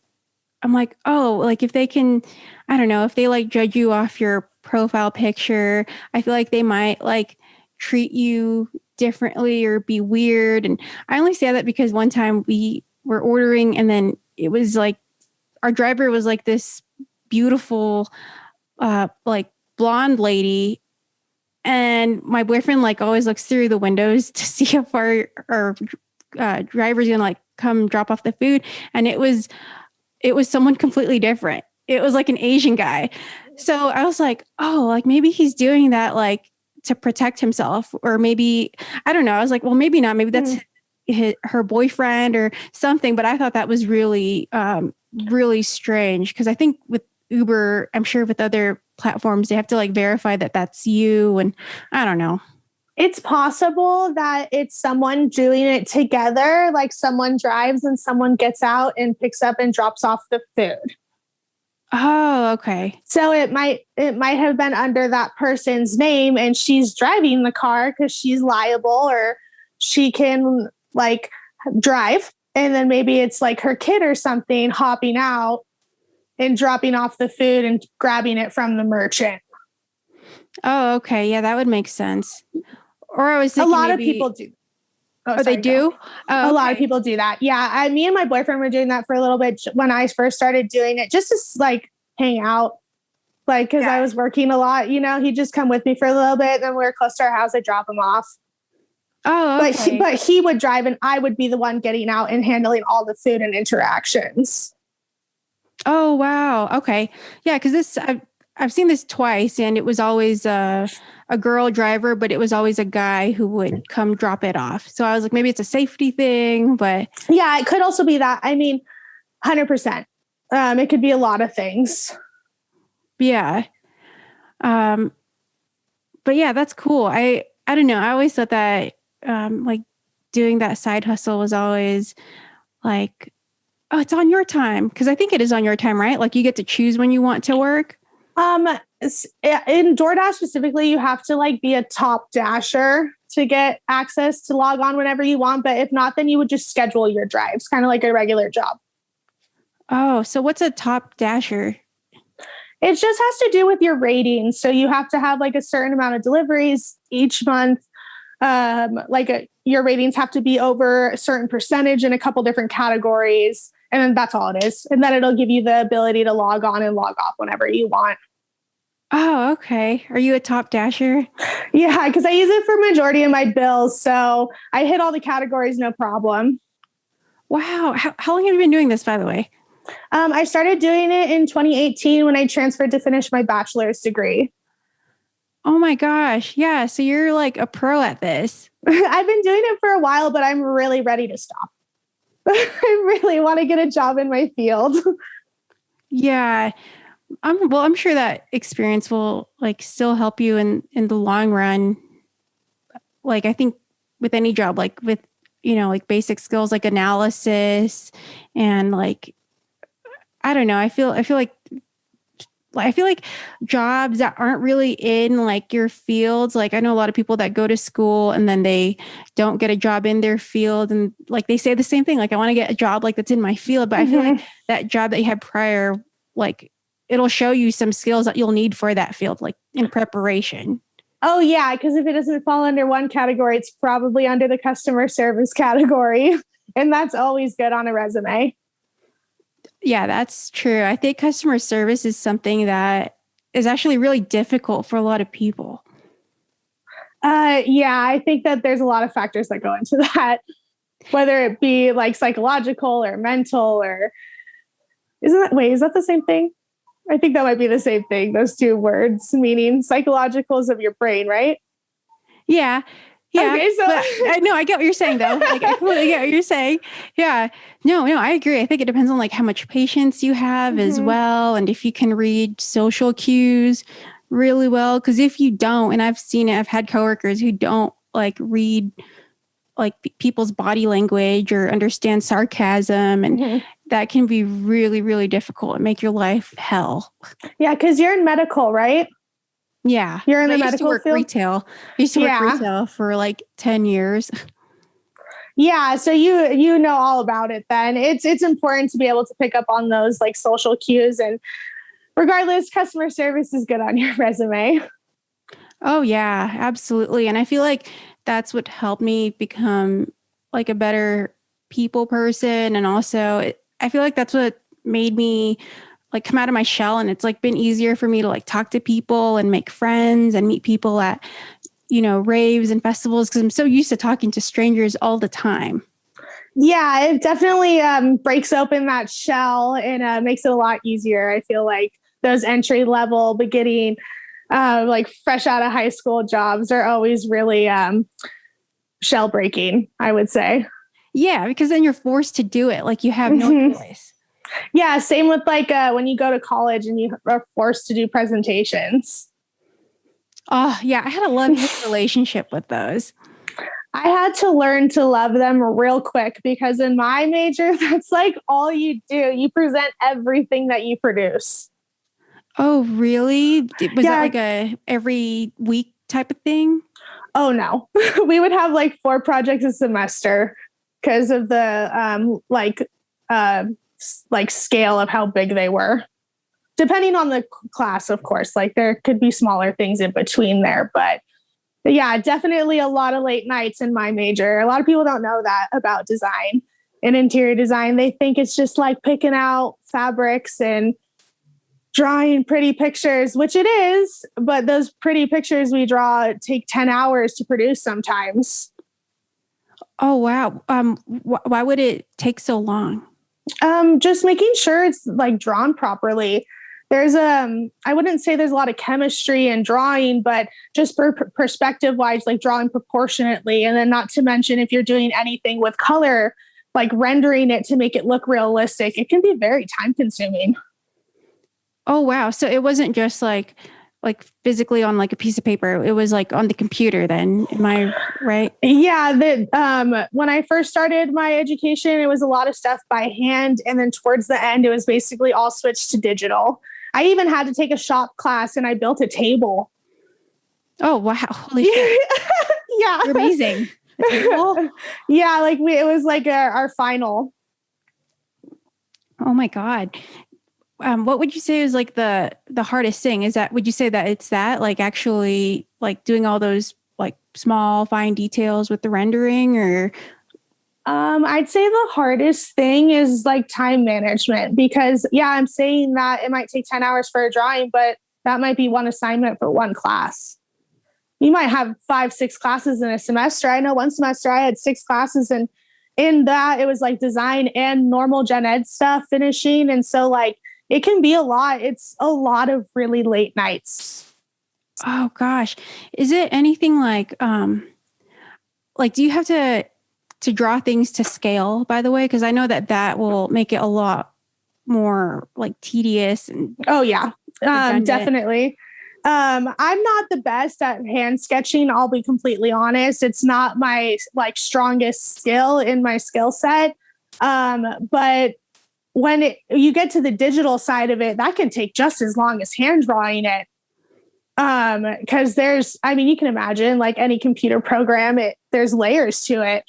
I'm like, oh, like if they can, I don't know, if they like judge you off your profile picture, I feel like they might like treat you differently or be weird. And I only say that because one time we were ordering and then it was like our driver was like this beautiful like blonde lady, and my boyfriend like always looks through the windows to see if our driver's gonna like come drop off the food, and it was someone completely different. It was like an Asian guy. So I was like, oh, like maybe he's doing that like to protect himself, or maybe, I don't know. I was like, well, maybe not. Maybe that's her boyfriend or something. But I thought that was really, really strange, because I think with Uber, I'm sure with other platforms, they have to like verify that that's you. And I don't know. It's possible that it's someone doing it together. Like someone drives and someone gets out and picks up and drops off the food. Oh, okay. So it might have been under that person's name, and she's driving the car because she's liable, or she can like drive. And then maybe it's like her kid or something hopping out and dropping off the food and grabbing it from the merchant. Oh, okay. Yeah, that would make sense. Or I was thinking a lot of people do. They do? A lot of people do that. Yeah. Me and my boyfriend were doing that for a little bit when I first started doing it, just to like hang out. Like, cause I was working a lot, he'd just come with me for a little bit. Then we were close to our house. I'd drop him off. Oh, okay. But he would drive and I would be the one getting out and handling all the food and interactions. Oh, wow. Okay. Yeah. Cause I've seen this twice, and it was always a girl driver, but it was always a guy who would come drop it off. So I was like, maybe it's a safety thing, but yeah, it could also be that. I mean, 100%. It could be a lot of things. Yeah. But yeah, that's cool. I don't know. I always thought that like doing that side hustle was always like, oh, it's on your time. Cause I think it is on your time, right? Like you get to choose when you want to work. In DoorDash specifically, you have to like be a top dasher to get access to log on whenever you want. But if not, then you would just schedule your drives, kind of like a regular job. Oh, so what's a top dasher? It just has to do with your ratings. So you have to have like a certain amount of deliveries each month. Your ratings have to be over a certain percentage in a couple different categories. And then that's all it is. And then it'll give you the ability to log on and log off whenever you want. Oh, okay. Are you a top dasher? Yeah, because I use it for majority of my bills. So I hit all the categories, no problem. Wow. How long have you been doing this, by the way? I started doing it in 2018 when I transferred to finish my bachelor's degree. Oh my gosh. Yeah. So you're like a pro at this. I've been doing it for a while, but I'm really ready to stop. I really want to get a job in my field. Yeah. I'm sure that experience will like still help you in the long run. Like I think with any job, like with, like basic skills like analysis and like, I don't know. I feel like jobs that aren't really in like your fields. Like I know a lot of people that go to school and then they don't get a job in their field. And like they say the same thing, like I want to get a job like that's in my field. But I feel like that job that you had prior, like it'll show you some skills that you'll need for that field, like in preparation. Oh yeah, because if it doesn't fall under one category, it's probably under the customer service category. And that's always good on a resume. Yeah, that's true. I think customer service is something that is actually really difficult for a lot of people. Yeah, I think that there's a lot of factors that go into that, whether it be like psychological or mental or is that the same thing? I think that might be the same thing. Those two words meaning psychological is of your brain, right? Yeah. Yeah. Okay, so I know I get what you're saying though. Like I completely get what you're saying. Yeah. No, I agree. I think it depends on like how much patience you have as well. And if you can read social cues really well. Cause if you don't, and I've seen it, I've had coworkers who don't like read like people's body language or understand sarcasm. And that can be really, really difficult and make your life hell. Yeah. Cause you're in medical, right? Yeah. You're in the I used to medical work field. retail. I used to work retail for like 10 years. Yeah, so you know all about it then. It's important to be able to pick up on those like social cues, and regardless, customer service is good on your resume. Oh yeah, absolutely. And I feel like that's what helped me become like a better people person. And also I feel like that's what made me like come out of my shell. And it's like been easier for me to like talk to people and make friends and meet people at, raves and festivals. Cause I'm so used to talking to strangers all the time. Yeah, it definitely breaks open that shell and makes it a lot easier. I feel like those entry level beginning, like fresh out of high school jobs are always really shell breaking, I would say. Yeah, because then you're forced to do it. Like you have no choice. Yeah, same with like when you go to college and you are forced to do presentations. Oh, yeah. I had a love-hate relationship with those. I had to learn to love them real quick because in my major, that's like all you do. You present everything that you produce. Oh, really? Was that like a every week type of thing? Oh, no. We would have like 4 projects a semester because of the scale of how big they were. Depending on the class, of course, like there could be smaller things in between there, but yeah, definitely a lot of late nights in my major. A lot of people don't know that about design and interior design. They think it's just like picking out fabrics and drawing pretty pictures, which it is, but those pretty pictures we draw take 10 hours to produce sometimes. Oh, wow. Why would it take so long? Just making sure it's like drawn properly. There's I wouldn't say there's a lot of chemistry in drawing, but just perspective wise, like drawing proportionately. And then not to mention if you're doing anything with color, like rendering it to make it look realistic, it can be very time consuming. Oh, wow. So it wasn't just like physically on like a piece of paper. It was like on the computer then. Am I right? Yeah. When I first started my education, it was a lot of stuff by hand. And then towards the end, it was basically all switched to digital. I even had to take a shop class and I built a table. Oh, wow. Holy shit. Yeah. You're amazing. A table? Yeah. It was like our final. Oh my God. What would you say is like the hardest thing? Would you say that it's that like actually like doing all those like small fine details with the rendering or? I'd say the hardest thing is like time management because yeah, I'm saying that it might take 10 hours for a drawing, but that might be one assignment for one class. You might have 5, 6 classes in a semester. I know one semester I had 6 classes, and in that it was like design and normal gen ed stuff finishing. And so like it can be a lot. It's a lot of really late nights. Oh gosh. Is it anything like do you have to draw things to scale, by the way? Because I know that will make it a lot more like tedious and oh yeah, definitely. I'm not the best at hand sketching. I'll be completely honest. It's not my like strongest skill in my skill set. But when you get to the digital side of it, that can take just as long as hand drawing it. Because you can imagine like any computer program, there's layers to it.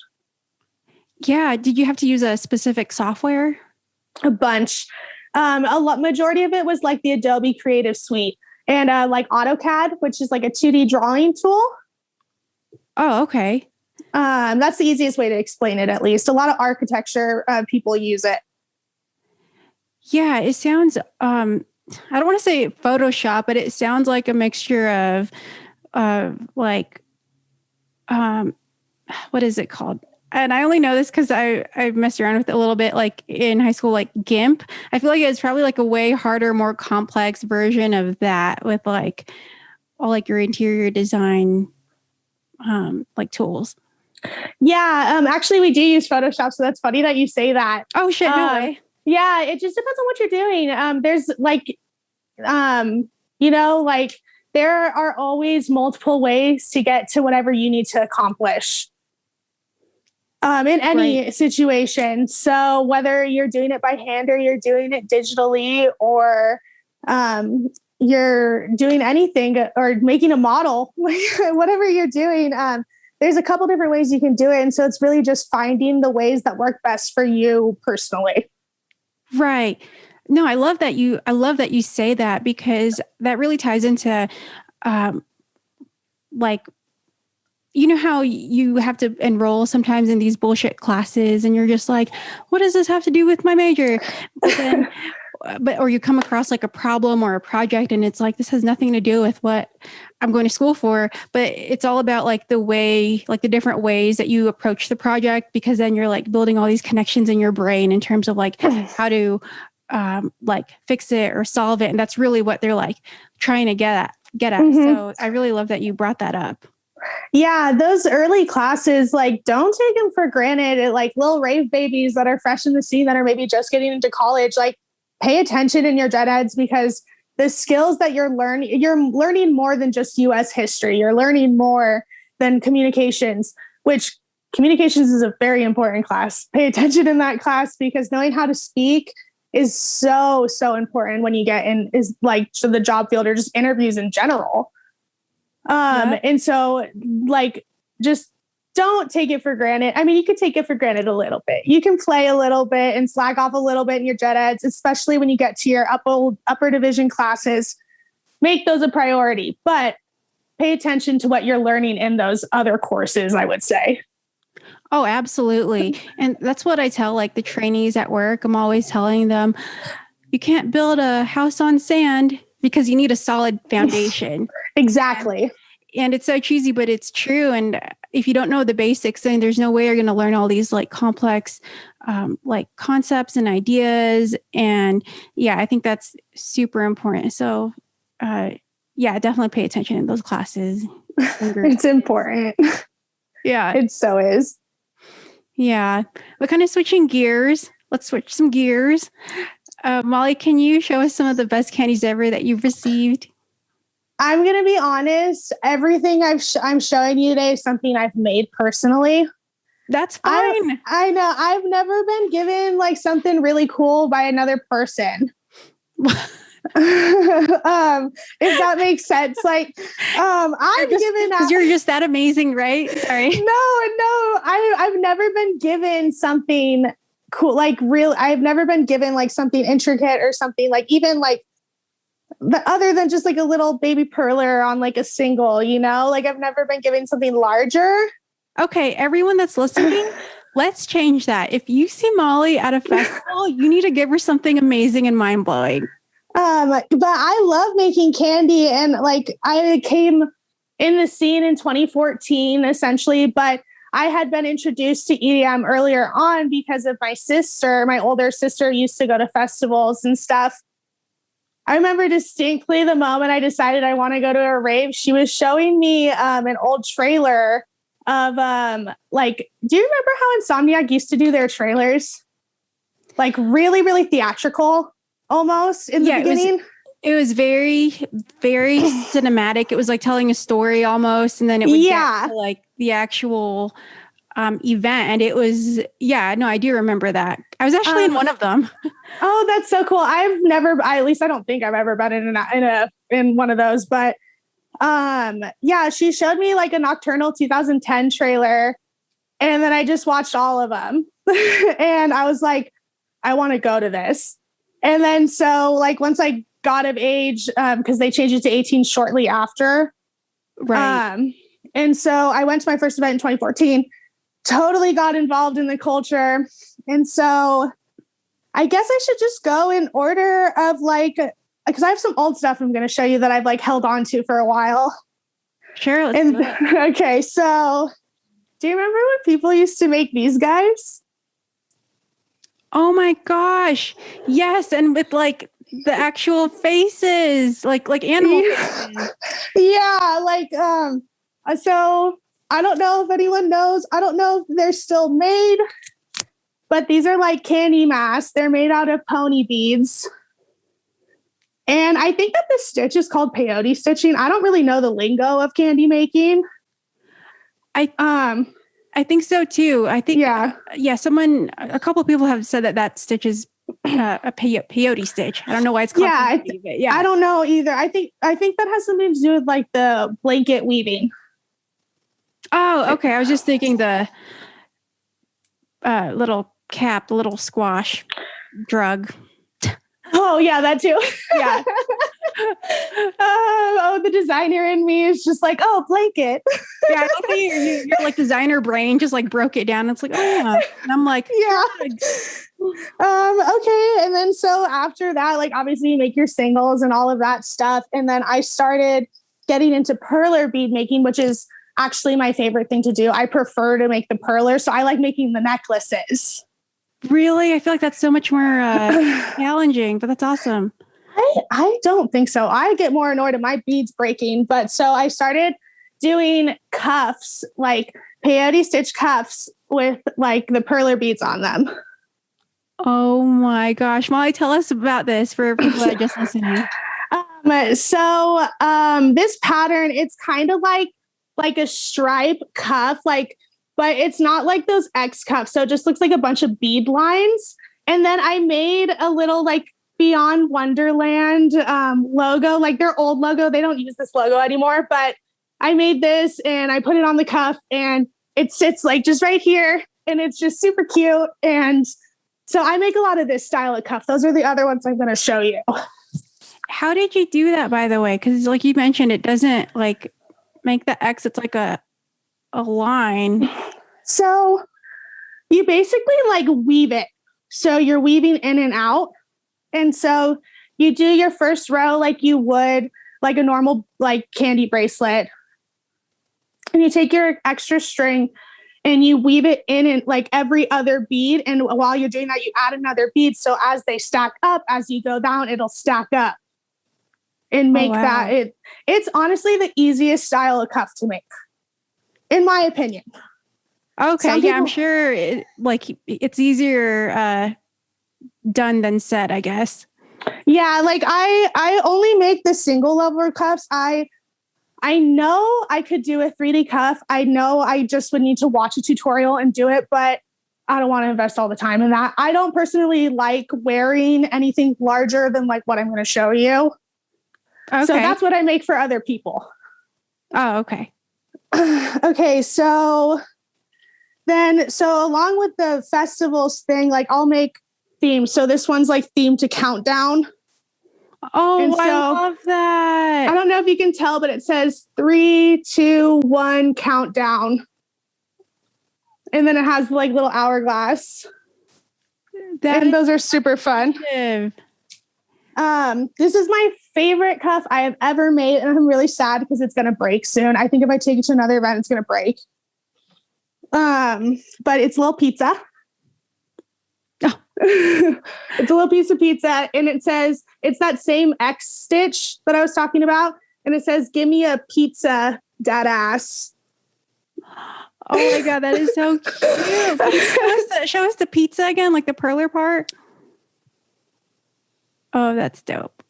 Yeah. Did you have to use a specific software? A bunch. Majority of it was like the Adobe Creative Suite and like AutoCAD, which is like a 2D drawing tool. Oh, okay. That's the easiest way to explain it, at least. A lot of architecture people use it. Yeah, it sounds, I don't want to say Photoshop, but it sounds like a mixture of like, what is it called? And I only know this because I messed around with it a little bit, like in high school, like GIMP. I feel like it's probably like a way harder, more complex version of that with like all like your interior design, like tools. Yeah, actually, we do use Photoshop, so that's funny that you say that. Oh shit, no way. Yeah, it just depends on what you're doing. There's like, like there are always multiple ways to get to whatever you need to accomplish. In any situation. So whether you're doing it by hand or you're doing it digitally or you're doing anything or making a model, whatever you're doing, there's a couple different ways you can do it. And so it's really just finding the ways that work best for you personally. Right. No, I love that you say that because that really ties into like, you know how you have to enroll sometimes in these bullshit classes and you're just like, what does this have to do with my major? Or you come across like a problem or a project and it's like, this has nothing to do with what I'm going to school for, but it's all about like the different ways that you approach the project, because then you're like building all these connections in your brain in terms of like how to like fix it or solve it. And that's really what they're like trying to get at. Mm-hmm. So I really love that you brought that up. Yeah, those early classes, like, don't take them for granted. Like little rave babies that are fresh in the scene that are maybe just getting into college, like pay attention in your gen eds because the skills that you're learning more than just US history. You're learning more than communications, which communications is a very important class. Pay attention in that class because knowing how to speak is so, so important when you get in is like to the job field or just interviews in general. And so like, just don't take it for granted. I mean, you could take it for granted a little bit. You can play a little bit and slack off a little bit in your gen eds, especially when you get to your upper division classes. Make those a priority, but pay attention to what you're learning in those other courses, I would say. Oh, absolutely. And that's what I tell like the trainees at work. I'm always telling them, you can't build a house on sand because you need a solid foundation. Exactly. And it's so cheesy, but it's true. And if you don't know the basics, then there's no way you're going to learn all these like complex like concepts and ideas. And yeah, I think that's super important. So yeah, definitely pay attention in those classes. It's important. Yeah. It so is. Yeah. We're kind of switching gears. Let's switch some gears. Molly, can you show us some of the best candies ever that you've received? I'm going to be honest. Everything I'm showing you today is something I've made personally. That's fine. I know. I've never been given like something really cool by another person. If that makes sense. Like, I'm given because you're just that amazing, right? Sorry. No. I've never been given something cool, like real. I've never been given like something intricate or something like even like other than just like a little baby perler on like a single, you know, like I've never been given something larger. Okay, everyone that's listening, let's change that. If you see Molly at a festival, you need to give her something amazing and mind blowing. But I love making candy, and like I came in the scene in 2014 essentially, but I had been introduced to EDM earlier on because of my sister. My older sister used to go to festivals and stuff. I remember distinctly the moment I decided I want to go to a rave. She was showing me an old trailer of like, do you remember how Insomniac used to do their trailers? Like really, really theatrical almost in the beginning. It was very, very cinematic. It was like telling a story almost. And then it would get to like the actual event. And it was, I do remember that. I was actually in one of them. Oh, that's so cool. At least I don't think I've ever been in one of those, but she showed me like a Nocturnal 2010 trailer, and then I just watched all of them. And I was like, I want to go to this. And then so like once I got of age, because they changed it to 18 shortly after. Right. And so I went to my first event in 2014, totally got involved in the culture. And so I guess I should just go in order of like, because I have some old stuff I'm going to show you that I've like held on to for a while. Sure. Let's do it. Okay. So do you remember when people used to make these guys? Oh my gosh. Yes. And with like the actual faces, like animal faces. Yeah. Like, so I don't know if anyone knows. I don't know if they're still made, but these are like candy masks. They're made out of pony beads. And I think that this stitch is called peyote stitching. I don't really know the lingo of candy making. I think so too. I think, a couple of people have said that stitch is a peyote stitch. I don't know why it's called. I don't know either. I think that has something to do with like the blanket weaving. Oh, okay. I was just thinking the little cap, the little squash drug. Oh yeah, that too. Yeah. The designer in me is just like, oh, blanket. Yeah, I think your like designer brain just like broke it down. It's like, oh yeah. And I'm like, yeah. Okay. And then so after that, like obviously you make your singles and all of that stuff. And then I started getting into perler bead making, which is actually my favorite thing to do. I prefer to make the perler. So I like making the necklaces. Really? I feel like that's so much more challenging, but that's awesome. I don't think so. I get more annoyed at my beads breaking. But so I started doing cuffs, like peyote stitch cuffs with like the perler beads on them. Oh my gosh. Molly, tell us about this for people that are just listening. This pattern, it's kind of like a stripe cuff, but it's not like those X cuffs. So it just looks like a bunch of bead lines. And then I made a little like Beyond Wonderland logo, like their old logo. They don't use this logo anymore, but I made this and I put it on the cuff and it sits like just right here and it's just super cute. And so I make a lot of this style of cuff. Those are the other ones I'm going to show you. How did you do that, by the way? Because like you mentioned, it doesn't like make the X. It's like a line. So you basically like weave it. So you're weaving in and out. And so you do your first row like you would like a normal like candy bracelet. And you take your extra string and you weave it in and like every other bead. And while you're doing that, you add another bead. So as they stack up, as you go down, it'll stack up and make that. It's honestly the easiest style of cuff to make, in my opinion. Okay. I'm sure it's easier done than said, I guess. Yeah, like I only make the single level cuffs. I know I could do a 3D cuff. I know I just would need to watch a tutorial and do it, but I don't want to invest all the time in that. I don't personally like wearing anything larger than like what I'm going to show you. Okay. So that's what I make for other people. Oh, okay. Okay, so Then, so along with the festivals thing, like I'll make themes. So this one's like themed to countdown. Oh, And so, I love that. I don't know if you can tell, but it says 3, 2, 1 countdown. And then it has like little hourglass. And those are super fun. This is my favorite cuff I have ever made. And I'm really sad because it's going to break soon. I think if I take it to another event, it's going to break. But it's a little pizza. Oh. It's a little piece of pizza. And it says, it's that same X stitch that I was talking about. And it says, give me a pizza, dad ass. Oh my God, that is so cute. Show us the pizza again, like the perler part. Oh, that's dope.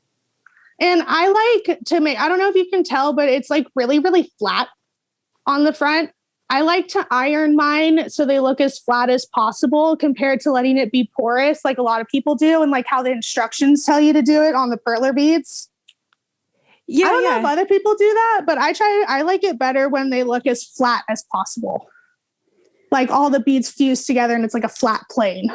And I like to make, I don't know if you can tell, but it's like really, really flat on the front. I like to iron mine so they look as flat as possible compared to letting it be porous like a lot of people do, and like how the instructions tell you to do it on the perler beads. Yeah, I don't know if other people do that, but I like it better when they look as flat as possible. Like all the beads fused together and it's like a flat plane.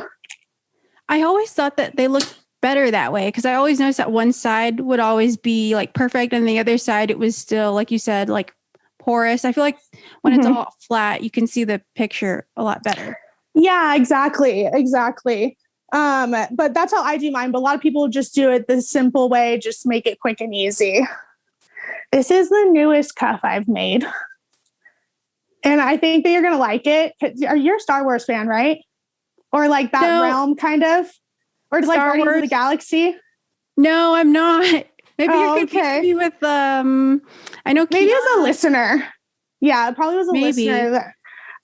I always thought that they looked better that way because I always noticed that one side would always be like perfect and the other side it was still, like you said, like porous. I feel like when it's all flat, you can see the picture a lot better. Yeah, exactly. But that's how I do mine. But a lot of people just do it the simple way, just make it quick and easy. This is the newest cuff I've made. And I think that you're going to like it. You're a Star Wars fan, right? Or like that realm kind of? Or like Guardians of the Galaxy? No, I'm not. Maybe you're confusing me with, I know. Maybe it was a listener. Yeah, it probably was a listener.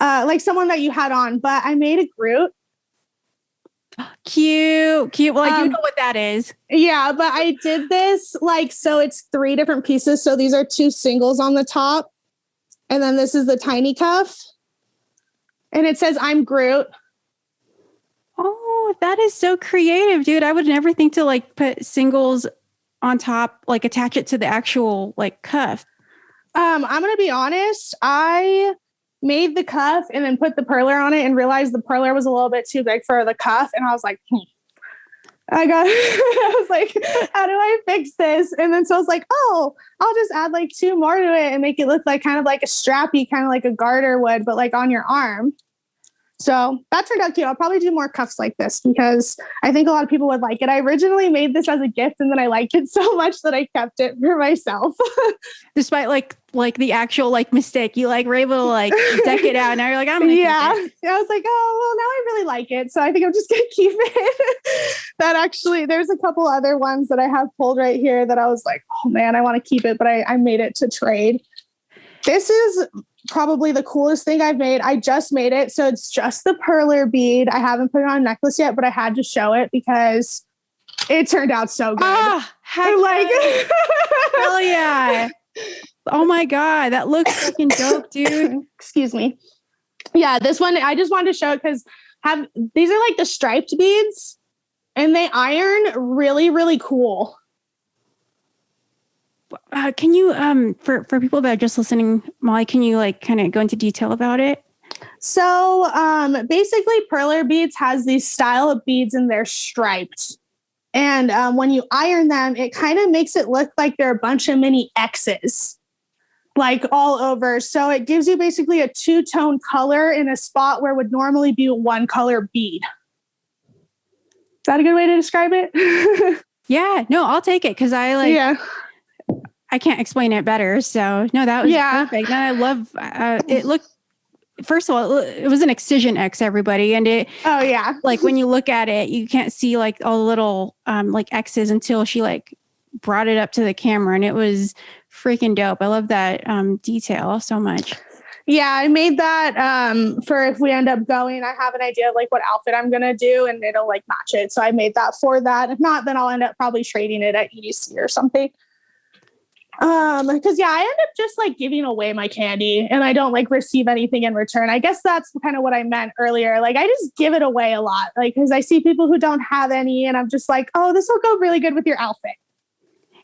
Like someone that you had on. But I made a Groot. Cute. Well, I do know what that is. Yeah, but I did this like, so it's 3 different pieces. So these are 2 singles on the top. And then this is the tiny cuff. And it says, I'm Groot. Oh, that is so creative, dude. I would never think to like put singles on top, like attach it to the actual like cuff. I'm going to be honest. I made the cuff and then put the perler on it and realized the perler was a little bit too big for the cuff. And I was like, I was like, how do I fix this? And then so I was like, oh, I'll just add like 2 more to it and make it look like kind of like a strappy, kind of like a garter would, but like on your arm. So that turned out cute. I'll probably do more cuffs like this because I think a lot of people would like it. I originally made this as a gift and then I liked it so much that I kept it for myself. Despite like the actual like mistake, you like were able to like deck it out. Now you're like, I'm gonna keep it. I was like, oh, well, now I really like it. So I think I'm just gonna keep it. That actually, there's a couple other ones that I have pulled right here that I was like, oh man, I want to keep it, but I made it to trade. This is probably the coolest thing I've made. I just made it. So it's just the perler bead. I haven't put it on a necklace yet, but I had to show it because it turned out so good. Hell yeah. Oh my God. That looks fucking dope, dude. Excuse me. Yeah, this one, I just wanted to show it because these are like the striped beads and they iron really, really cool. Can you, for people that are just listening, Molly, can you like kind of go into detail about it? So basically perler beads has these style of beads and they're striped. And when you iron them, it kind of makes it look like they're a bunch of mini X's, like all over. So it gives you basically a 2-tone color in a spot where would normally be a 1-color bead. Is that a good way to describe it? Yeah, no, I'll take it because I can't explain it better. So no, that was perfect. And I love it. Looked, first of all, it was an excision X, everybody. And it, like when you look at it, you can't see like all the little like X's until she like brought it up to the camera and it was freaking dope. I love that detail so much. Yeah, I made that for if we end up going, I have an idea of like what outfit I'm going to do and it'll like match it. So I made that for that. If not, then I'll end up probably trading it at EDC or something. Because I end up just like giving away my candy and I don't like receive anything in return. I guess that's kind of what I meant earlier. Like I just give it away a lot, like because I see people who don't have any and I'm just like, oh, this will go really good with your outfit.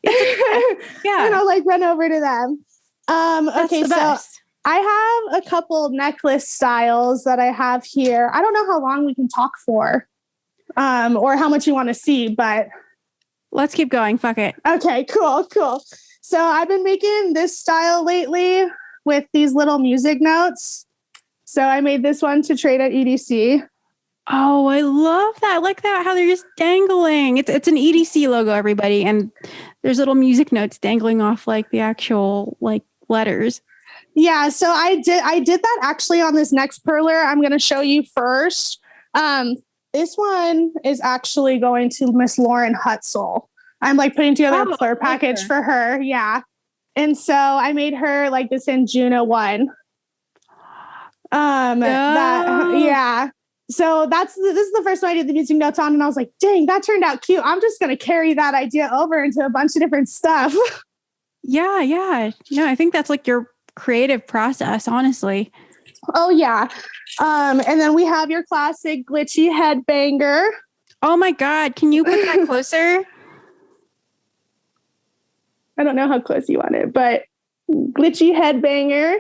Yeah. And I'll like run over to them. Okay, so I have a couple necklace styles that I have here. I don't know how long we can talk for, or how much you want to see, but let's keep going. Fuck it. Okay, cool. So I've been making this style lately with these little music notes. So I made this one to trade at EDC. Oh, I love that. I like that, how they're just dangling. It's an EDC logo, everybody. And there's little music notes dangling off like the actual like letters. Yeah, so I did that actually on this next perler I'm going to show you first. This one is actually going to Miss Lauren Hutzel. I'm like putting together a flare package for her. Yeah. And so I made her like this in June 01. Yeah. So this is the first one I did the music notes on, and I was like, dang, that turned out cute. I'm just going to carry that idea over into a bunch of different stuff. Yeah. No, I think that's like your creative process, honestly. Oh yeah. And then we have your classic glitchy headbanger. Oh my God. Can you put that closer? I don't know how close you want it, but glitchy headbanger.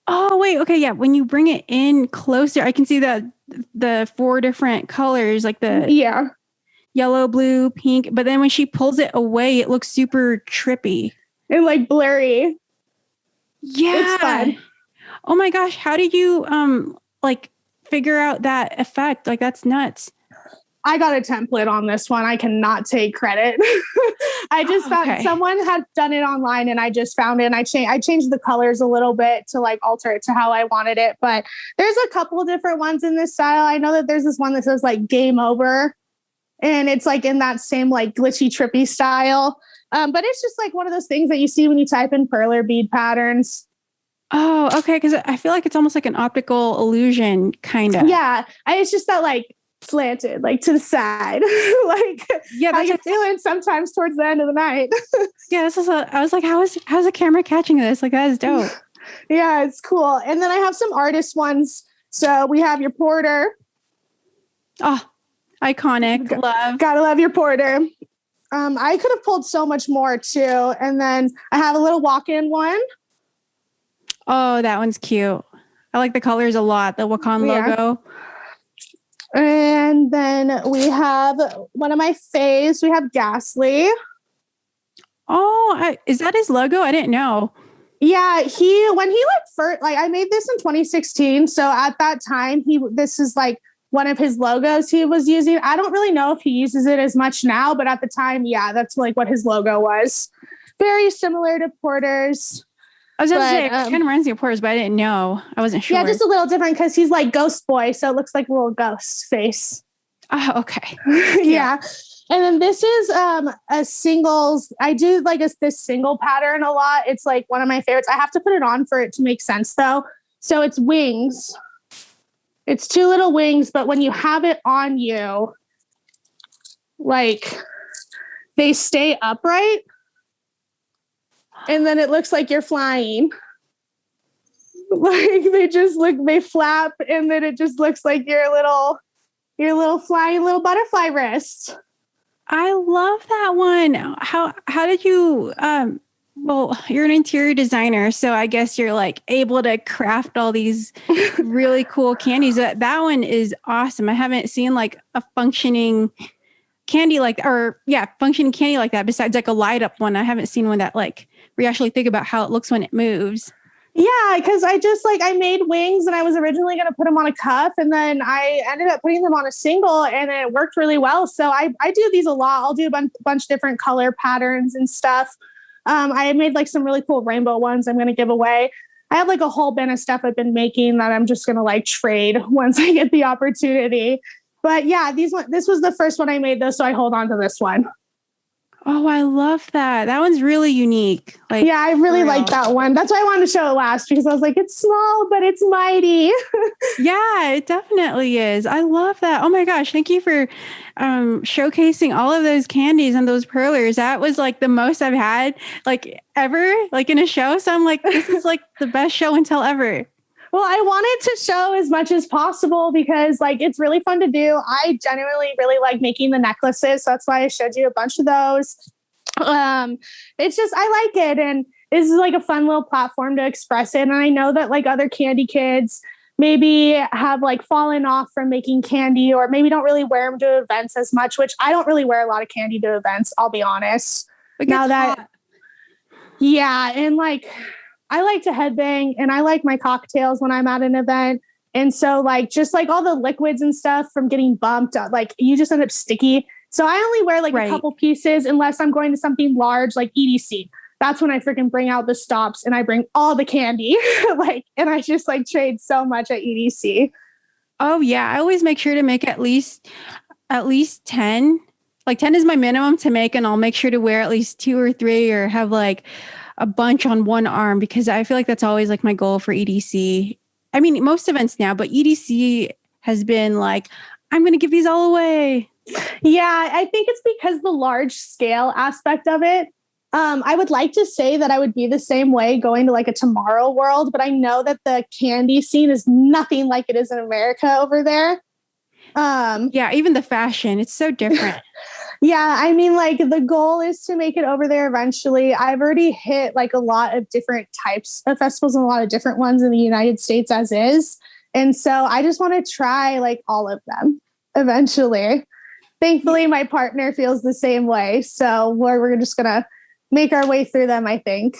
Oh, wait. Okay. Yeah. When you bring it in closer, I can see the 4 different colors, like the yellow, blue, pink. But then when she pulls it away, it looks super trippy and like blurry. Yeah. It's fun. Oh my gosh. How did you like figure out that effect? Like, that's nuts. I got a template on this one. I cannot take credit. I just found someone had done it online, and I just found it, and I changed the colors a little bit to like alter it to how I wanted it. But there's a couple of different ones in this style. I know that there's this one that says like game over, and it's like in that same like glitchy trippy style. But it's just like one of those things that you see when you type in perler bead patterns. Oh, okay. Because I feel like it's almost like an optical illusion, kind of. Yeah. It's just that like slanted, like to the side. Like how you're feeling sometimes towards the end of the night. Yeah, I was like, how's the camera catching this? Like, that is dope. Yeah, it's cool. And then I have some artist ones. So we have your Porter. Oh, iconic. Love. Gotta love your Porter. I could have pulled so much more too. And then I have a little walk-in one. Oh, that one's cute. I like the colors a lot. The Wakan logo. And then we have one of my faves. We have Ghastly. Oh, is that his logo? I didn't know. Yeah, when he like first, like I made this in 2016. So at that time, this is like one of his logos he was using. I don't really know if he uses it as much now, but at the time, yeah, that's like what his logo was. Very similar to Porter's. I was going to say, it kind of reminds me of Porter's, but I didn't know. I wasn't sure. Yeah, just a little different because he's like Ghost Boy. So it looks like a little ghost face. Oh, okay. Yeah. And then this is a singles. I do like this single pattern a lot. It's like one of my favorites. I have to put it on for it to make sense though. So it's wings. It's 2 little wings, but when you have it on you, like they stay upright. And then it looks like you're flying. Like they flap, and then it just looks like your little flying little butterfly wrist. I love that one. How did you well, you're an interior designer, so I guess you're like able to craft all these really cool candies. That one is awesome. I haven't seen like a functioning candy functioning candy like that besides like a light up one. I haven't seen one that like where you actually think about how it looks when it moves. Yeah, because I made wings, and I was originally going to put them on a cuff, and then I ended up putting them on a single, and it worked really well. So I do these a lot. I'll do a bunch of different color patterns and stuff. I made like some really cool rainbow ones I'm going to give away. I have like a whole bin of stuff I've been making that I'm just going to like trade once I get the opportunity. But yeah, this was the first one I made though, so I hold on to this one. Oh, I love that. That one's really unique. Like, yeah, I really like that one. That's why I wanted to show it last, because I was like, it's small, but it's mighty. Yeah, it definitely is. I love that. Oh my gosh. Thank you for showcasing all of those candies and those perlers. That was like the most I've had like ever, like in a show. So I'm like, this is like the best show and tell ever. Well, I wanted to show as much as possible because like it's really fun to do. I genuinely really like making the necklaces. So that's why I showed you a bunch of those. It's just I like it. And this is like a fun little platform to express it. And I know that like other candy kids maybe have like fallen off from making candy, or maybe don't really wear them to events as much, which I don't really wear a lot of candy to events, I'll be honest. Now that hot. Yeah, and like I like to headbang and I like my cocktails when I'm at an event. And so like just like all the liquids and stuff from getting bumped, like you just end up sticky. So I only wear like a couple pieces unless I'm going to something large like EDC. That's when I freaking bring out the stops and I bring all the candy. And I just like trade so much at EDC. Oh yeah. I always make sure to make at least 10. Like 10 is my minimum to make, and I'll make sure to wear at least 2 or 3 or have like a bunch on one arm, because I feel like that's always like my goal for EDC. I mean, most events now, but EDC has been like, I'm going to give these all away. Yeah, I think it's because the large scale aspect of it. I would like to say that I would be the same way going to like a Tomorrow World, but I know that the candy scene is nothing like it is in America over there. Yeah, even the fashion, it's so different. Yeah, I mean, like the goal is to make it over there eventually. I've already hit like a lot of different types of festivals and a lot of different ones in the United States as is. And so I just want to try like all of them eventually. Thankfully, my partner feels the same way. So we're just going to make our way through them, I think.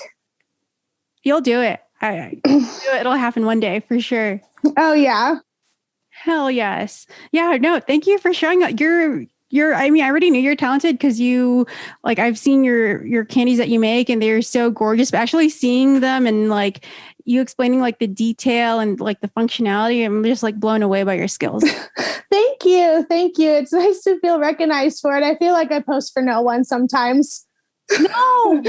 You'll do it. It'll happen one day for sure. Oh, yeah. Hell yes. Yeah, no, thank you for showing up. I mean, I already knew you're talented because I've seen your candies that you make and they're so gorgeous, but actually seeing them and like you explaining like the detail and like the functionality, I'm just like blown away by your skills. Thank you. It's nice to feel recognized for it. I feel like I post for no one sometimes. No.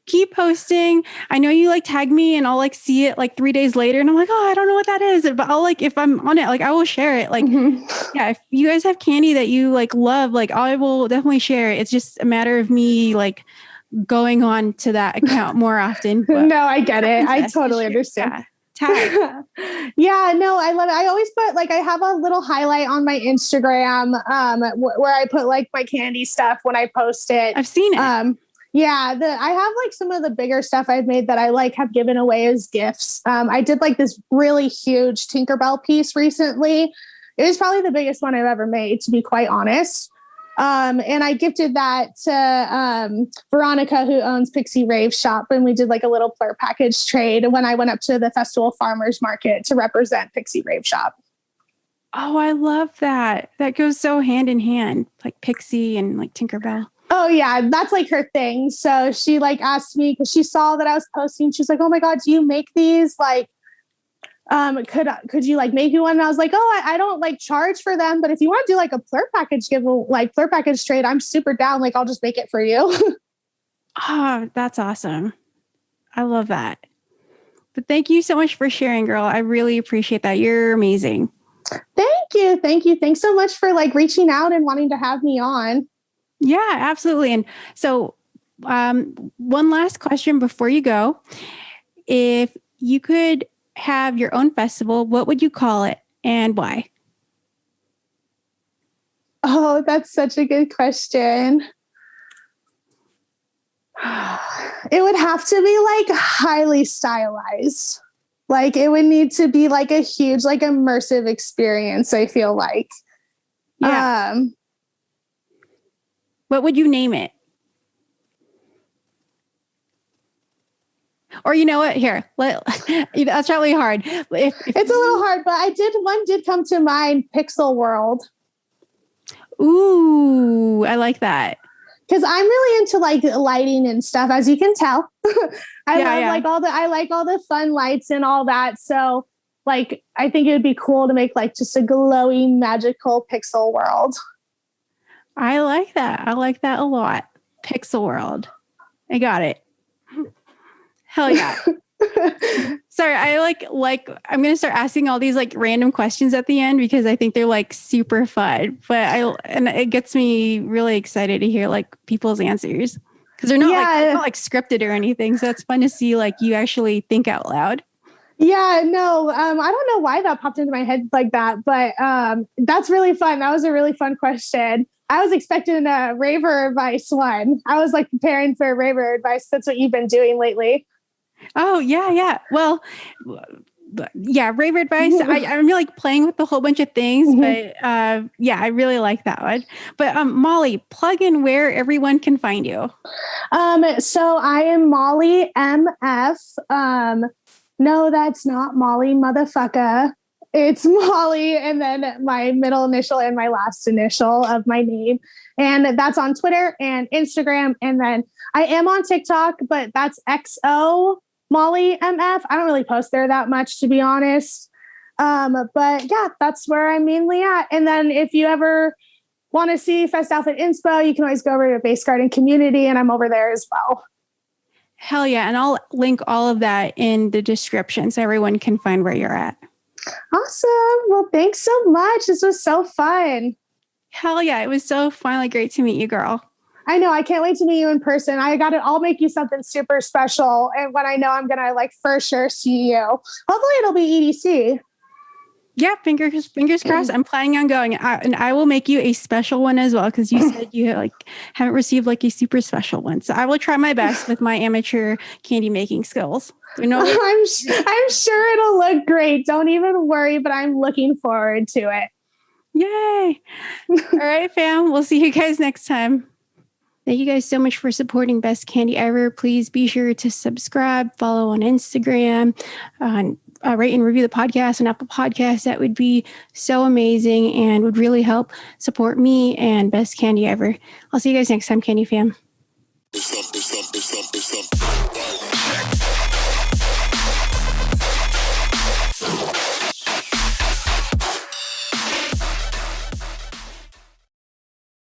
Keep posting. I know you like tag me and I'll like see it like 3 days later and I'm like, oh, I don't know what that is. But I'll like, if I'm on it, like I will share it. Like, yeah, if you guys have candy that you like love, like I will definitely share it. It's just a matter of me like going on to that account more often. No, I get it. I totally understand. Yeah. Tag. Yeah, no, I love it. I always put like, I have a little highlight on my Instagram where I put like my candy stuff when I post it. I've seen it. Yeah, I have like some of the bigger stuff I've made that I like have given away as gifts. I did like this really huge Tinkerbell piece recently. It was probably the biggest one I've ever made, to be quite honest. And I gifted that to Veronica, who owns Pixie Rave Shop. And we did like a little Plur package trade when I went up to the Festival Farmers Market to represent Pixie Rave Shop. Oh, I love that. That goes so hand in hand, like Pixie and like Tinkerbell. Oh yeah, that's like her thing. So she like asked me because she saw that I was posting. She's like, "Oh my God, do you make these? Like, could you like make me one?" And I was like, "Oh, I don't like charge for them, but if you want to do like a Plur package trade, I'm super down. Like, I'll just make it for you." Oh, that's awesome. I love that. But thank you so much for sharing, girl. I really appreciate that. You're amazing. Thank you. Thanks so much for like reaching out and wanting to have me on. Yeah, absolutely. And so one last question before you go. If you could have your own festival, what would you call it and why? Oh, that's such a good question. It would have to be like highly stylized. Like it would need to be like a huge, like immersive experience, I feel like. Yeah. What would you name it? Or you know what? Here, that's really hard. If it's a little hard, but one did come to mind, Pixel World. Ooh, I like that. Because I'm really into like lighting and stuff, as you can tell. I like all the fun lights and all that. So like, I think it would be cool to make like just a glowy, magical Pixel World. I like that. I like that a lot. Pixel World. I got it. Hell yeah. Sorry, I like I'm going to start asking all these like random questions at the end because I think they're like super fun. But it gets me really excited to hear like people's answers because they're not like scripted or anything. So it's fun to see like you actually think out loud. Yeah, no, I don't know why that popped into my head like that, but that's really fun. That was a really fun question. I was expecting a Raver Advice one. I was like preparing for Raver Advice. That's what you've been doing lately. Oh, yeah. Well, yeah, Raver Advice. I'm really like playing with a whole bunch of things, but yeah, I really like that one. But Molly, plug in where everyone can find you. So I am Molly MF. No, that's not Molly, motherfucker. It's Molly, and then my middle initial and my last initial of my name. And that's on Twitter and Instagram. And then I am on TikTok, but that's XO Molly MF. I don't really post there that much, to be honest. But yeah, that's where I'm mainly at. And then if you ever want to see Fest Outfit Inspo, you can always go over to Base Garden Community, and I'm over there as well. Hell yeah. And I'll link all of that in the description so everyone can find where you're at. Awesome. Well, thanks so much. This was so fun. Hell yeah. It was so finally great to meet you, girl. I know. I can't wait to meet you in person. I'll make you something super special. And when I know I'm going to like for sure see you, hopefully it'll be EDC. Yeah, fingers crossed. I'm planning on going, and I will make you a special one as well, because you said you like haven't received like a super special one. So I will try my best with my amateur candy making skills. You know, I'm sure it'll look great. Don't even worry, but I'm looking forward to it. Yay! All right, fam. We'll see you guys next time. Thank you guys so much for supporting Best Candy Ever. Please be sure to subscribe, follow on Instagram, rate and review the podcast on Apple Podcasts. That would be so amazing and would really help support me and Best Candy Ever. I'll see you guys next time, Candy Fam.